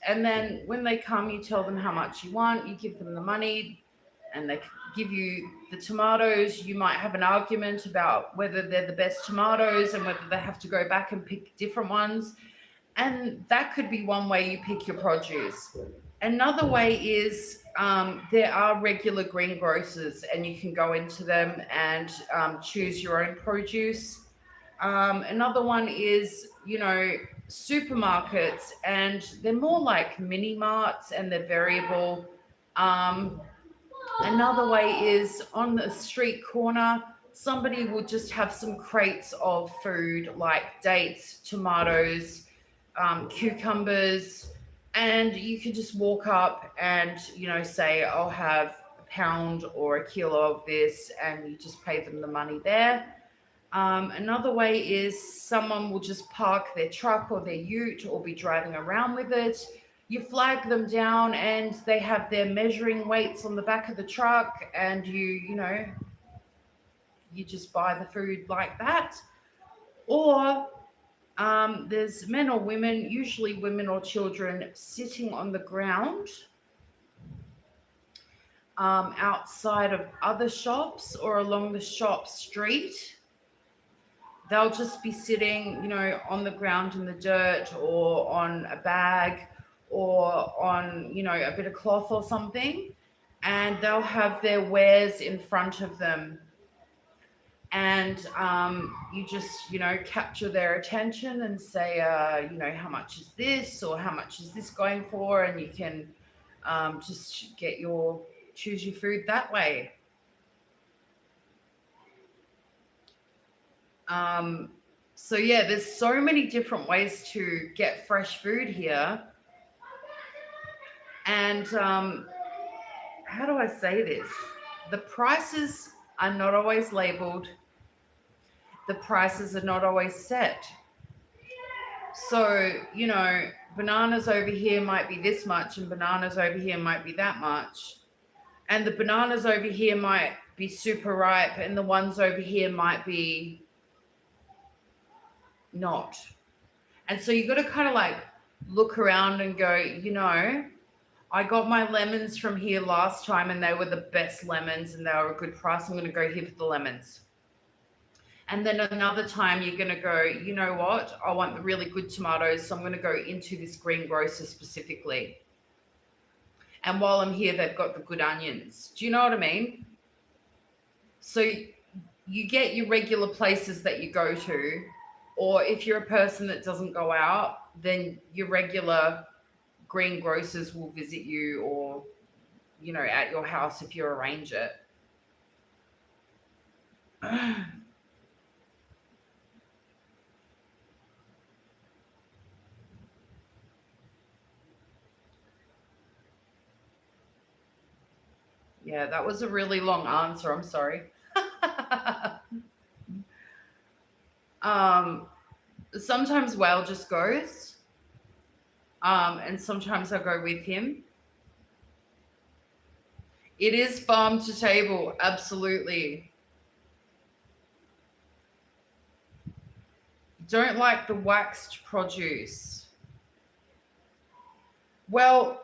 And then when they come, you tell them how much you want, you give them the money, and they give you the tomatoes. You might have an argument about whether they're the best tomatoes and whether they have to go back and pick different ones. And that could be one way you pick your produce. Another way is there are regular greengrocers, and you can go into them and choose your own produce. Another one is, supermarkets, and they're more like mini marts and they're variable. Another way is on the street corner, somebody will just have some crates of food like dates, tomatoes, cucumbers, and you can just walk up and, say, I'll have a pound or a kilo of this, and you just pay them the money there. Another way is someone will just park their truck or their ute or be driving around with it. You flag them down and they have their measuring weights on the back of the truck, and you just buy the food like that. Or there's men or women, usually women or children, sitting on the ground outside of other shops or along the shop street. They'll just be sitting, on the ground in the dirt or on a bag or on, a bit of cloth or something, and they'll have their wares in front of them. And you just, capture their attention and say, how much is this, or how much is this going for? And you can just choose your food that way. So yeah, there's so many different ways to get fresh food here. And how do I say this? The prices are not always labeled. The prices are not always set. So, bananas over here might be this much and bananas over here might be that much. And the bananas over here might be super ripe and the ones over here might be not. And so you got to kind of like look around and go, I got my lemons from here last time and they were the best lemons and they were a good price. I'm going to go here for the lemons. And then another time you're going to go, you know what? I want the really good tomatoes, so I'm going to go into this greengrocer specifically. And while I'm here, they've got the good onions. Do you know what I mean? So you get your regular places that you go to, or if you're a person that doesn't go out, then your regular greengrocers will visit you, or, at your house if you arrange it. Yeah, that was a really long answer. I'm sorry. Sometimes Whale just goes, and sometimes I go with him. It is farm to table, absolutely. Don't like the waxed produce. Well,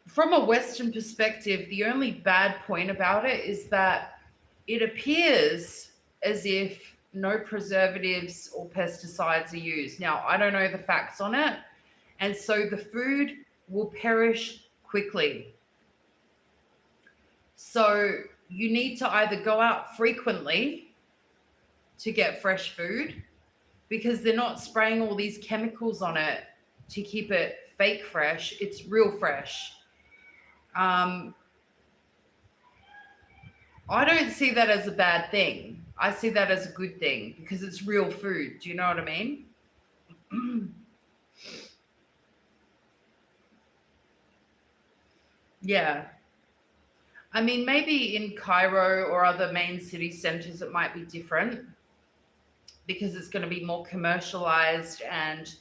from a Western perspective, the only bad point about it is that it appears as if no preservatives or pesticides are used. Now, I don't know the facts on it, and so the food will perish quickly. So you need to either go out frequently to get fresh food, because they're not spraying all these chemicals on it to keep it fake fresh. It's real fresh. I don't see that as a bad thing. I see that as a good thing because it's real food. Do you know what I mean? Yeah. I mean, maybe in Cairo or other main city centers, it might be different because it's going to be more commercialized and,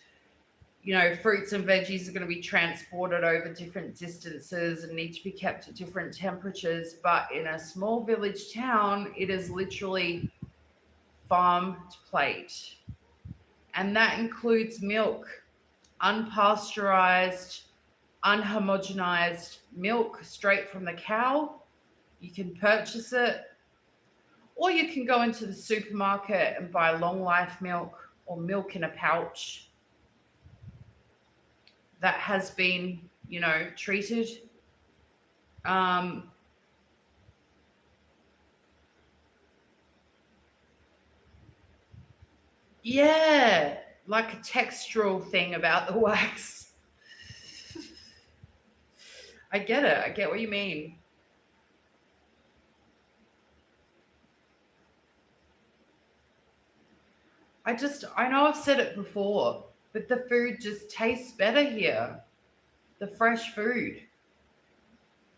fruits and veggies are going to be transported over different distances and need to be kept at different temperatures. But in a small village town, it is literally farm to plate. And that includes milk, unpasteurized, unhomogenized milk straight from the cow. You can purchase it, or you can go into the supermarket and buy long life milk or milk in a pouch that has been, treated. Um, yeah, like a textural thing about the wax. I get it. I get what you mean. I know I've said it before, but the food just tastes better here. The fresh food.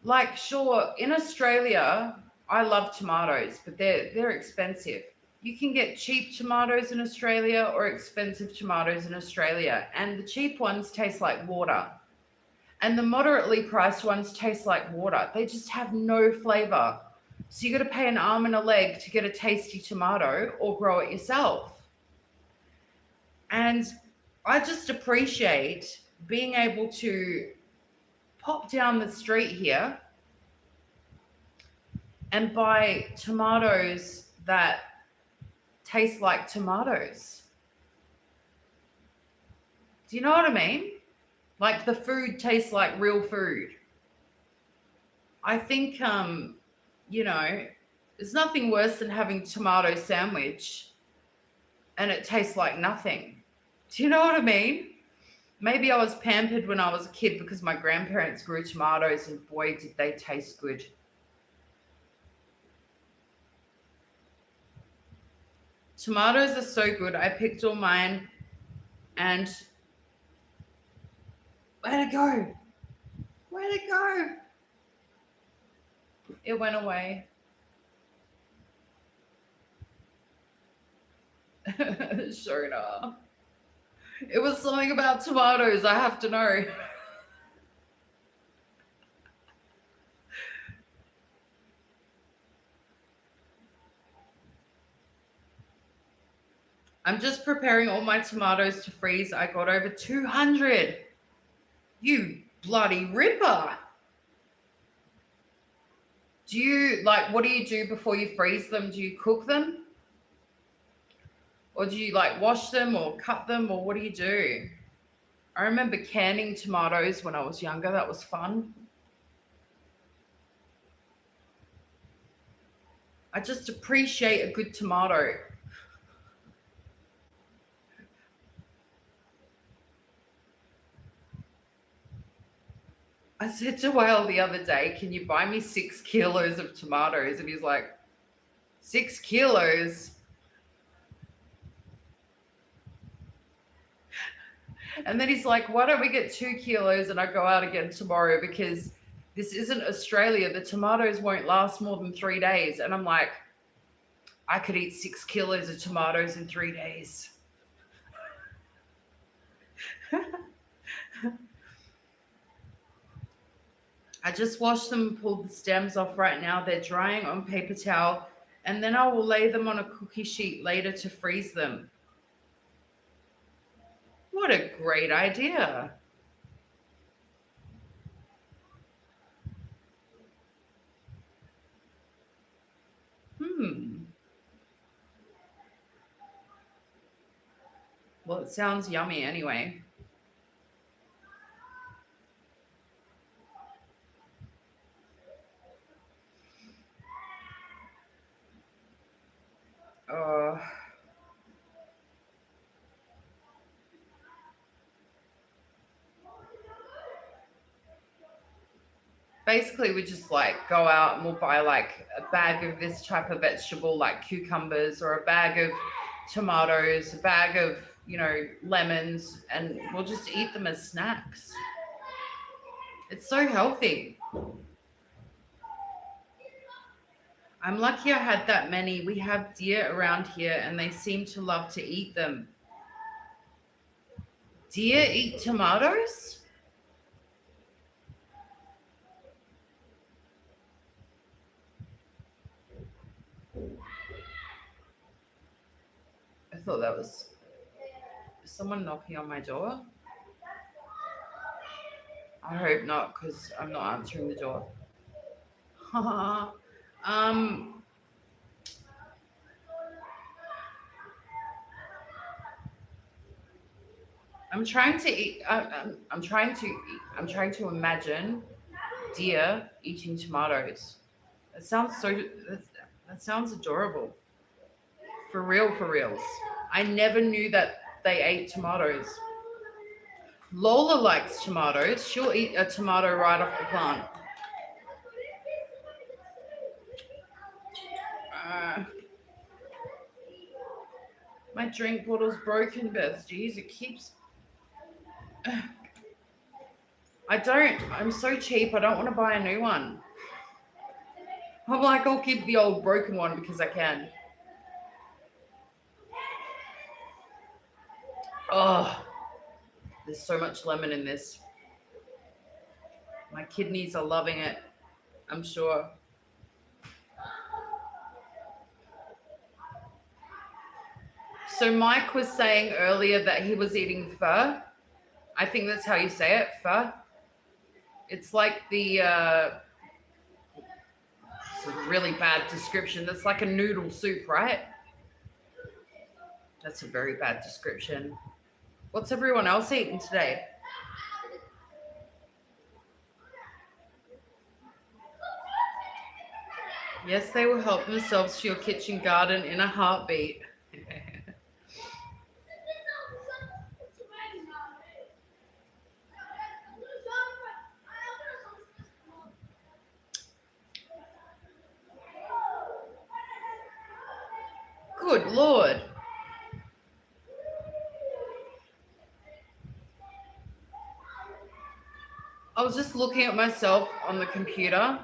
Like, sure, in Australia, I love tomatoes, but they're expensive. You can get cheap tomatoes in Australia or expensive tomatoes in Australia, and the cheap ones taste like water. And the moderately priced ones taste like water. They just have no flavor. So you got to pay an arm and a leg to get a tasty tomato or grow it yourself. And I just appreciate being able to pop down the street here and buy tomatoes that taste like tomatoes. Do you know what I mean? Like the food tastes like real food. I think, there's nothing worse than having tomato sandwich and it tastes like nothing. Do you know what I mean? Maybe I was pampered when I was a kid because my grandparents grew tomatoes and boy, did they taste good. Tomatoes are so good. I picked all mine and where'd it go? Where'd it go? It went away. Sure enough. It was something about tomatoes. I have to know. I'm just preparing all my tomatoes to freeze. I got over 200. You bloody ripper. What do you do before you freeze them? Do you cook them? Or do you wash them or cut them or what do you do? I remember canning tomatoes when I was younger. That was fun. I just appreciate a good tomato. I said to Whale the other day, can you buy me 6 kilos of tomatoes? And he's like, 6 kilos? And then he's like, why don't we get 2 kilos and I go out again tomorrow because this isn't Australia. The tomatoes won't last more than 3 days. And I'm like, I could eat 6 kilos of tomatoes in 3 days. I just washed them and pulled the stems off right now. They're drying on paper towel. And then I will lay them on a cookie sheet later to freeze them. What a great idea. Well, it sounds yummy anyway. Oh. basically we just like go out and we'll buy like a bag of this type of vegetable, like cucumbers, or a bag of tomatoes, a bag of, lemons, and we'll just eat them as snacks. It's so healthy. I'm lucky I had that many. We have deer around here and they seem to love to eat them. Deer eat tomatoes? I thought that was someone knocking on my door. I hope not, because I'm not answering the door. um, I'm trying to eat. I'm trying to imagine deer eating tomatoes. That sounds that sounds adorable. For real, for reals. I never knew that they ate tomatoes. Lola likes tomatoes. She'll eat a tomato right off the plant. My drink bottle's broken, besties. It keeps. I'm so cheap. I don't want to buy a new one. I'm like, I'll keep the old broken one because I can. Oh, there's so much lemon in this. My kidneys are loving it, I'm sure. So Mike was saying earlier that he was eating pho. I think that's how you say it, pho. It's like it's a really bad description. That's like a noodle soup, right? That's a very bad description. What's everyone else eating today? Yes, they will help themselves to your kitchen garden in a heartbeat. Good Lord. I was just looking at myself on the computer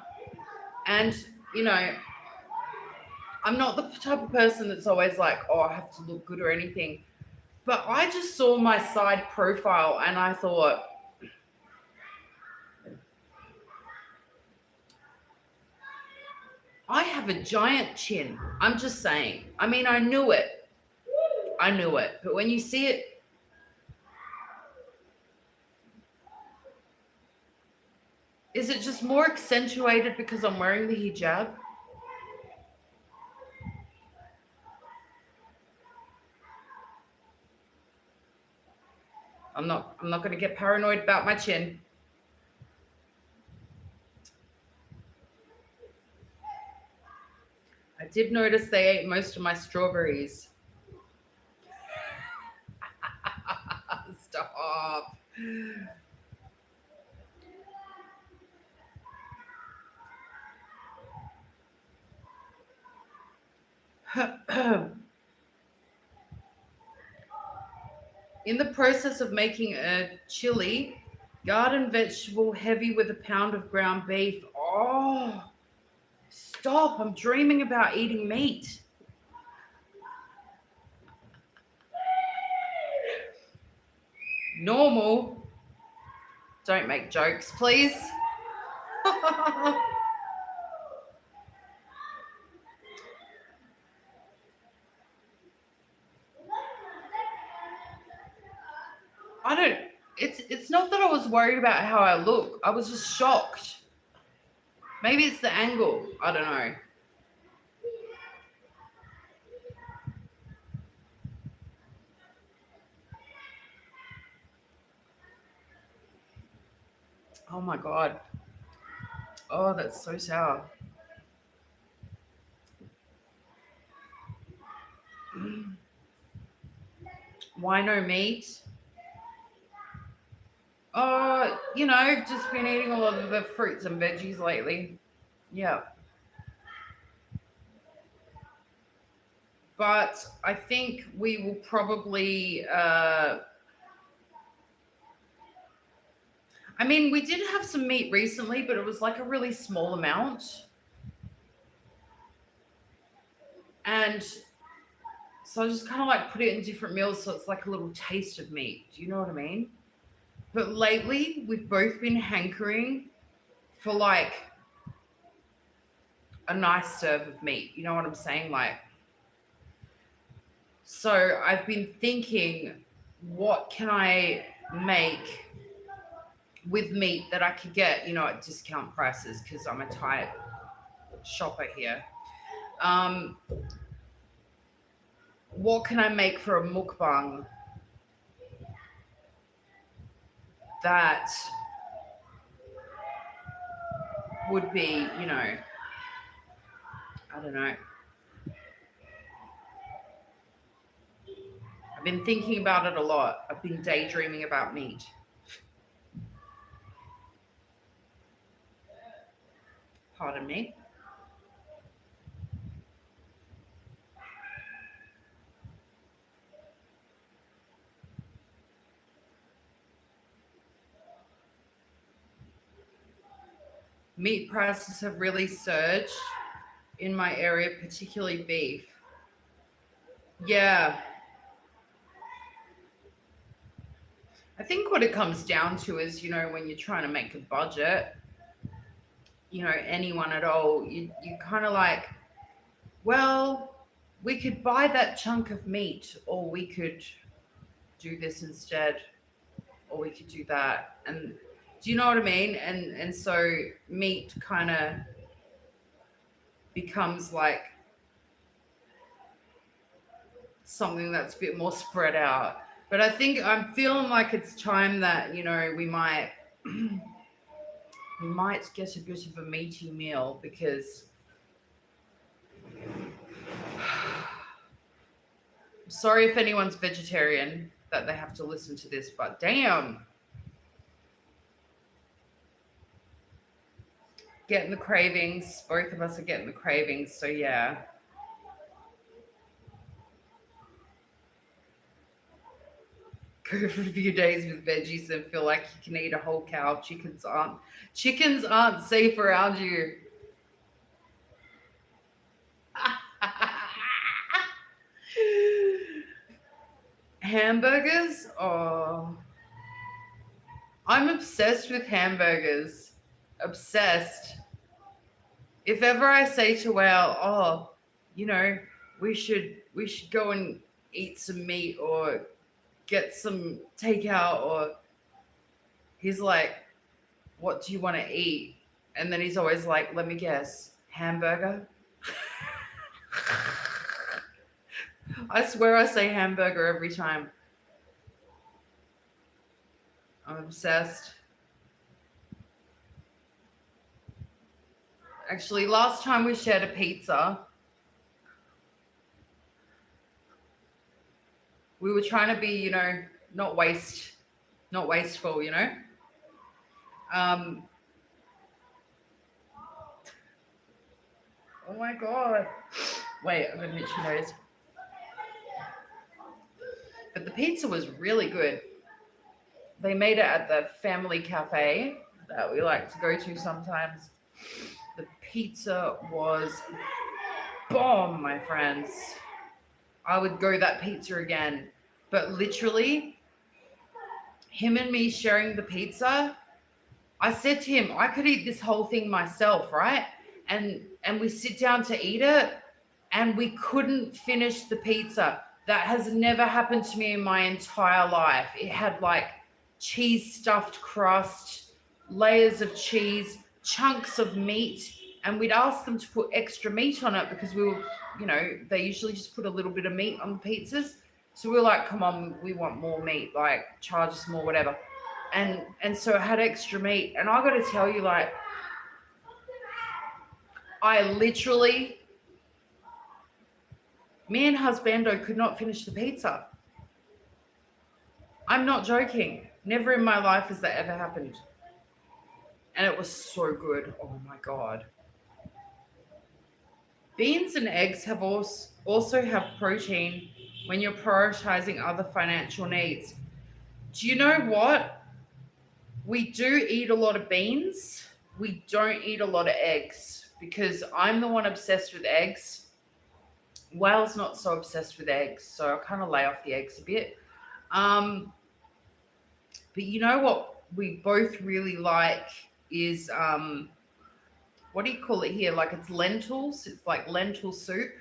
and, I'm not the type of person that's always like, oh, I have to look good or anything. But I just saw my side profile and I thought, I have a giant chin. I'm just saying. I mean, I knew it. But when you see it, is it just more accentuated because I'm wearing the hijab? I'm not going to get paranoid about my chin. I did notice they ate most of my strawberries. Stop. In the process of making a chili, garden vegetable heavy with a pound of ground beef. Oh, stop. I'm dreaming about eating meat. Normal. Don't make jokes, please. It's not that I was worried about how I look. I was just shocked. Maybe it's the angle. I don't know. Oh my God. Oh, that's so sour. Why no meat? just been eating a lot of the fruits and veggies lately. Yeah. But I think we will probably, I mean, we did have some meat recently, but it was like a really small amount. And so I just kind of like put it in different meals so it's like a little taste of meat. Do you know what I mean? But lately, we've both been hankering for like a nice serve of meat. You know what I'm saying? Like, so I've been thinking, what can I make with meat that I could get, at discount prices because I'm a tight shopper here. What can I make for a mukbang that would be, I don't know. I've been thinking about it a lot. I've been daydreaming about meat. Pardon me. Meat prices have really surged in my area, particularly beef. Yeah. I think what it comes down to is, when you're trying to make a budget, anyone at all, you kind of like, well, we could buy that chunk of meat, or we could do this instead, or we could do that. And do you know what I mean? And so meat kind of becomes like something that's a bit more spread out. But I think I'm feeling like it's time that, we might we might get a bit of a meaty meal because sorry if anyone's vegetarian that they have to listen to this, but damn. Getting the cravings. Both of us are getting the cravings, so yeah. Go for a few days with veggies and feel like you can eat a whole cow. Chickens aren't safe around you. Hamburgers? Oh, I'm obsessed with hamburgers. Obsessed. If ever I say to Whale, oh, we should go and eat some meat or get some takeout, or he's like, what do you want to eat? And then he's always like, let me guess, hamburger. I swear I say hamburger every time. I'm obsessed. Actually, last time we shared a pizza, we were trying to be, not wasteful, Oh my God. Wait, I'm gonna hit your nose. But the pizza was really good. They made it at the family cafe that we like to go to sometimes. The pizza was bomb, my friends. I would go that pizza again. But literally, him and me sharing the pizza, I said to him, I could eat this whole thing myself, right? And we sit down to eat it, and we couldn't finish the pizza. That has never happened to me in my entire life. It had like cheese stuffed crust, layers of cheese, chunks of meat, and we'd asked them to put extra meat on it because we were, they usually just put a little bit of meat on the pizzas. So we were like, come on, we want more meat, like charge us more, whatever. And so it had extra meat. And I got to tell you, like, I literally, me and husbando could not finish the pizza. I'm not joking. Never in my life has that ever happened. and it was so good. Oh my God. Beans and eggs have also have protein when you're prioritizing other financial needs. Do you know what? We do eat a lot of beans. We don't eat a lot of eggs because I'm the one obsessed with eggs. Whale's not so obsessed with eggs, so I'll kind of lay off the eggs a bit. Um, but you know what we both really like is what do you call it here? Like it's lentils. It's like lentil soup.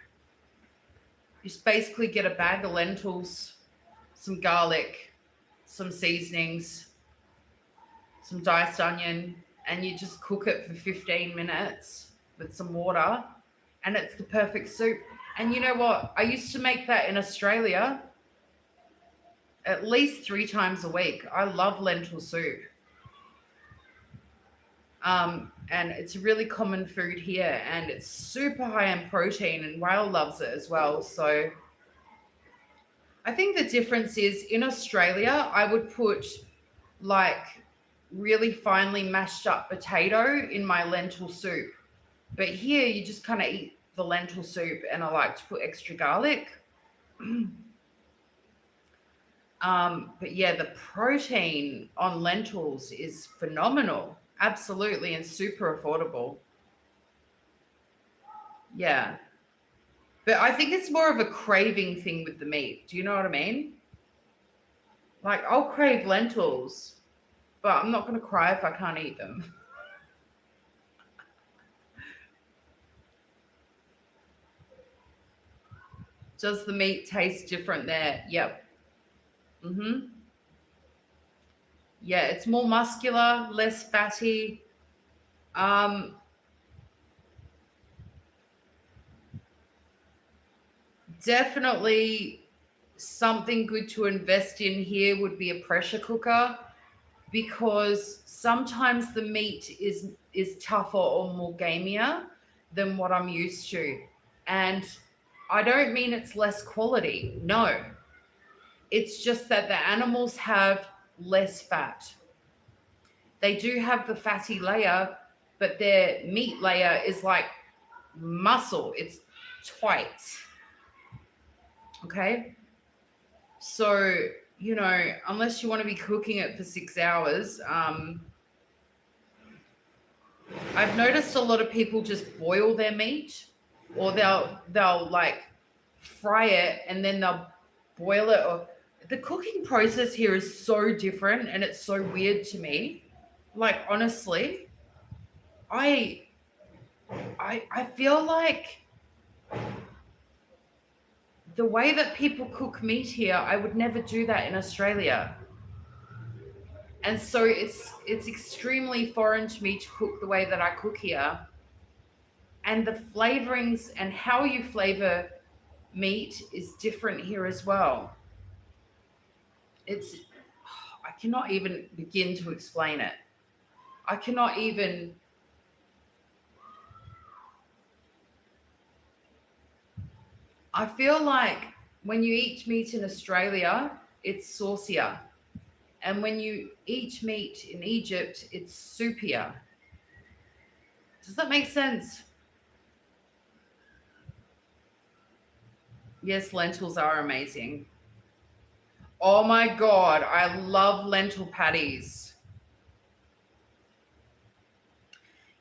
You just basically get a bag of lentils, some garlic, some seasonings, some diced onion, and you just cook it for 15 minutes with some water, and it's the perfect soup. And you know what? I used to make that in Australia at least 3 times a week. I love lentil soup. And it's a really common food here, and it's super high in protein, and Whale loves it as well. So I think the difference is in Australia, I would put like really finely mashed up potato in my lentil soup. But here you just kind of eat the lentil soup, and I like to put extra garlic. But yeah, the protein on lentils is phenomenal. Absolutely, and super affordable. Yeah. But I think it's more of a craving thing with the meat. Do you know what I mean? Like, I'll crave lentils, but I'm not going to cry if I can't eat them. Does the meat taste different there? Yep. Mm-hmm. Yeah, it's more muscular, less fatty. Um, Definitely something good to invest in here would be a pressure cooker, because sometimes the meat is tougher or more gamier than what I'm used to. And I don't mean it's less quality. No. It's just that the animals have less fat. They do have the fatty layer, but their meat layer is like muscle. It's tight. Okay. So, unless you want to be cooking it for 6 hours, I've noticed a lot of people just boil their meat, or they'll like fry it and then they'll boil it. Or the cooking process here is so different, and it's so weird to me. Like honestly, I I feel like the way that people cook meat here, I would never do that in Australia. And so it's extremely foreign to me to cook the way that I cook here. And the flavorings and how you flavor meat is different here as well. It's I cannot even begin to explain it. I cannot even I feel like when you eat meat in Australia, it's saucier. And when you eat meat in Egypt, it's soupier. Does that make sense? Yes, lentils are amazing. Oh my God, I love lentil patties.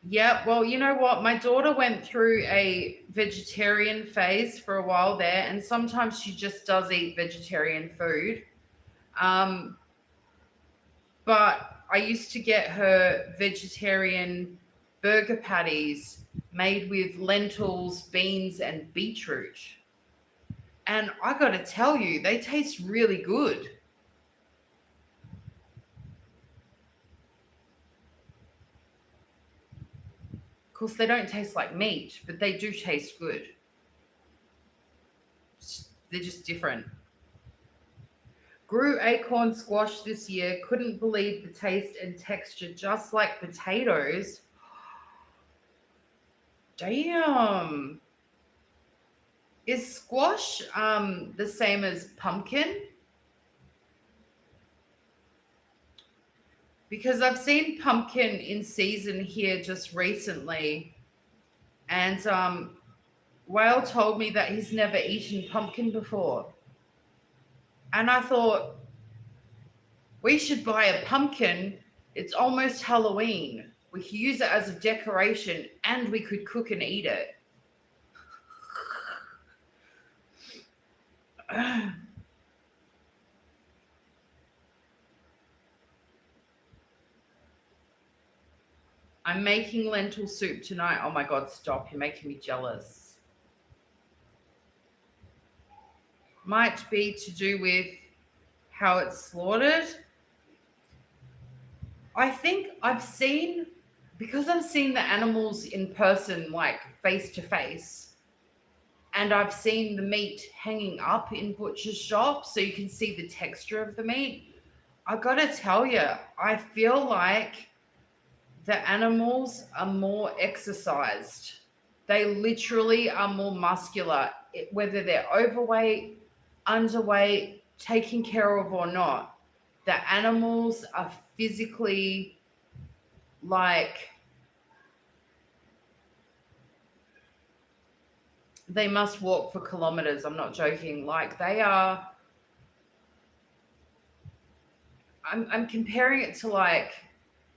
Yeah, well, you know what? My daughter went through a vegetarian phase for a while there, and sometimes she just does eat vegetarian food. Um, but I used to get her vegetarian burger patties made with lentils, beans, and beetroot. And I got to tell you, they taste really good. Of course, they don't taste like meat, but they do taste good. They're just different. Grew acorn squash this year. Couldn't believe the taste and texture, just like potatoes. Damn. Is squash the same as pumpkin? because I've seen pumpkin in season here just recently, and Whale told me that he's never eaten pumpkin before. And I thought, we should buy a pumpkin. It's almost Halloween. We could use it as a decoration and we could cook and eat it. I'm making lentil soup tonight. Oh my God, stop. You're making me jealous. Might be to do with how it's slaughtered. I think because I've seen the animals in person, like face to face, and I've seen the meat hanging up in butcher's shops, so you can see the texture of the meat. I gotta tell you, I feel like the animals are more exercised. They literally are more muscular, whether they're overweight, underweight, taken care of or not. The animals are physically like, they must walk for kilometers. I'm not joking. Like they are, I'm comparing it to like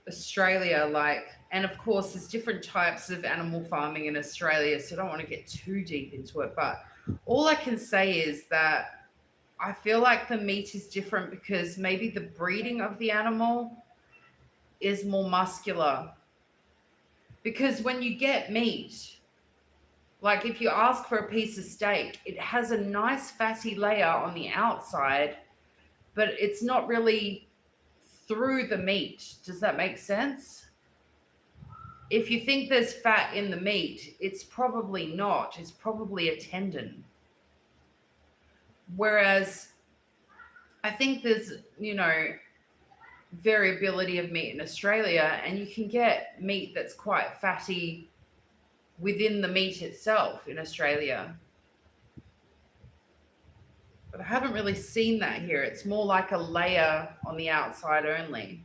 Australia, like, and of course there's different types of animal farming in Australia, so I don't want to get too deep into it, but all I can say is that I feel like the meat is different because maybe the breeding of the animal is more muscular. Because when you get meat, like if you ask for a piece of steak, it has a nice fatty layer on the outside, but it's not really through the meat. Does that make sense? If you think there's fat in the meat, it's probably not. It's probably a tendon. Whereas I think there's, variability of meat in Australia, and you can get meat that's quite fatty within the meat itself in Australia. But I haven't really seen that here. It's more like a layer on the outside only.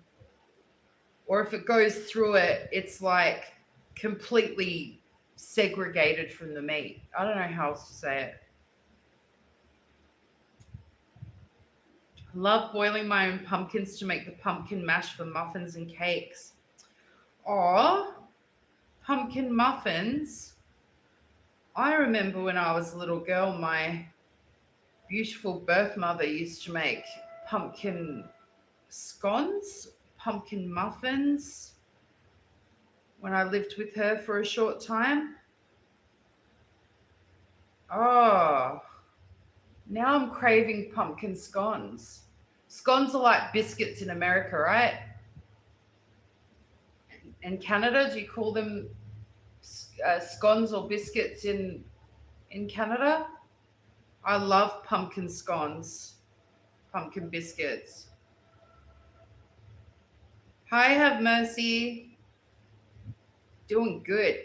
Or if it goes through it, it's like completely segregated from the meat. I don't know how else to say it. I love boiling my own pumpkins to make the pumpkin mash for muffins and cakes. Or pumpkin muffins. I remember when I was a little girl, my beautiful birth mother used to make pumpkin scones, pumpkin muffins when I lived with her for a short time. Oh, now I'm craving pumpkin scones. Scones are like biscuits in America, right? In Canada, do you call them scones or biscuits in Canada? I love pumpkin scones, pumpkin biscuits. Hi, Have Mercy. Doing good.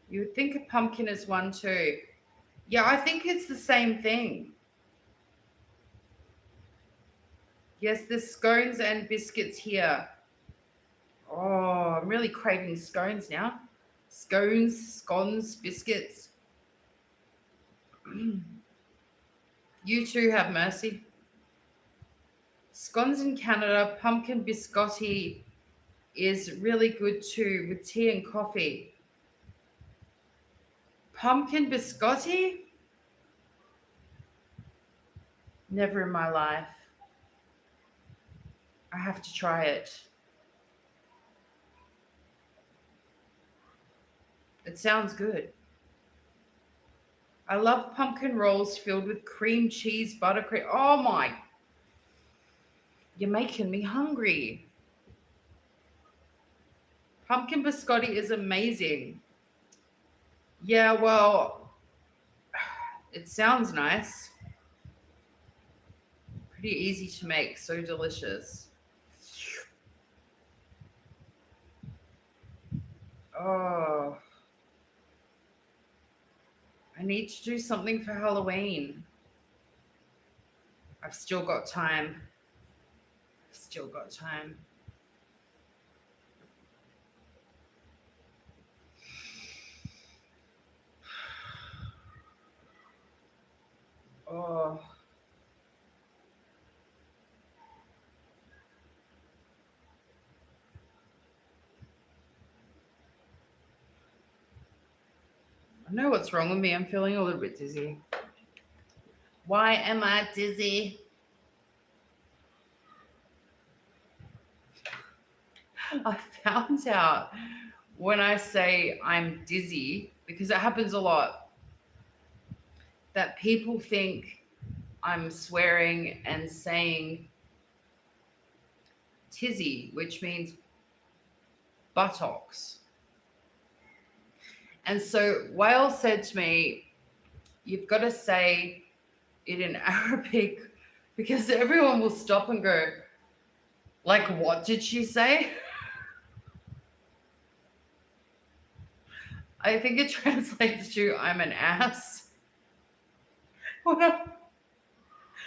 You would think a pumpkin is one too. Yeah, I think it's the same thing. Yes, there's scones and biscuits here. Oh, I'm really craving scones now. Scones, biscuits. You too, Have Mercy. Scones in Canada, pumpkin biscotti is really good too with tea and coffee. Pumpkin biscotti? Never in my life. I have to try it. It sounds good. I love pumpkin rolls filled with cream cheese, buttercream. Oh my. You're making me hungry. Pumpkin biscotti is amazing. Yeah, well, it sounds nice. Pretty easy to make, so delicious. Oh, I need to do something for Halloween. I've still got time. I've still got time. Oh. I know what's wrong with me. I'm feeling a little bit dizzy. Why am I dizzy? I found out when I say I'm dizzy, because it happens a lot, that people think I'm swearing and saying tizzy, which means buttocks. And so Whale said to me, you've got to say it in Arabic because everyone will stop and go, like, what did she say? I think it translates to I'm an ass.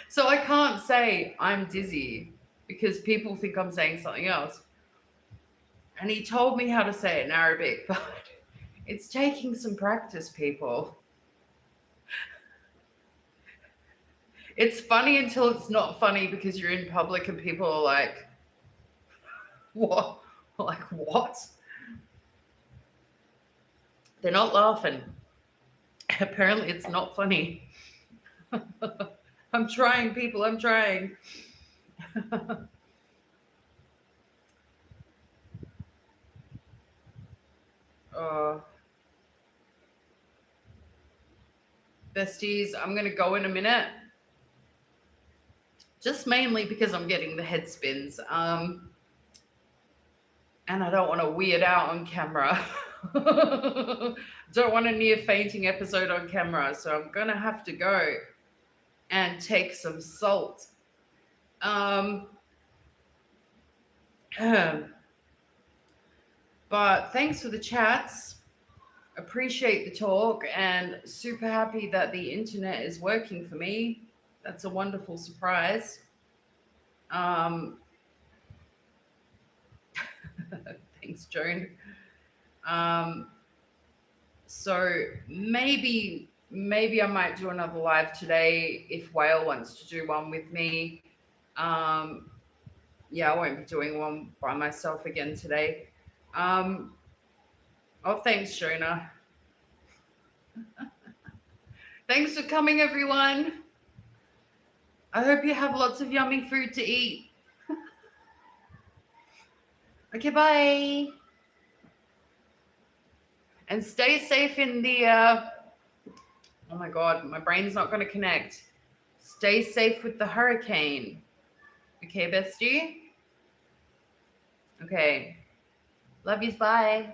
So I can't say I'm dizzy because people think I'm saying something else. And he told me how to say it in Arabic, but it's taking some practice, people. It's funny until it's not funny because you're in public and people are like, what? Like, what? They're not laughing. Apparently, it's not funny. I'm trying, people. I'm trying. Besties, I'm going to go in a minute. Just mainly because I'm getting the head spins. And I don't want to weird out on camera. Don't want a near fainting episode on camera. So I'm going to have to go and take some salt. But thanks for the chats. Appreciate the talk and super happy that the internet is working for me. That's a wonderful surprise. Thanks, Joan. So maybe I might do another live today if Whale wants to do one with me. Yeah, I won't be doing one by myself again today. Oh, thanks, Jonah. Thanks for coming, everyone. I hope you have lots of yummy food to eat. Okay, bye. And stay safe in the, oh my God, my brain's not going to connect. Stay safe with the hurricane. Okay, bestie? Okay. Love yous, bye.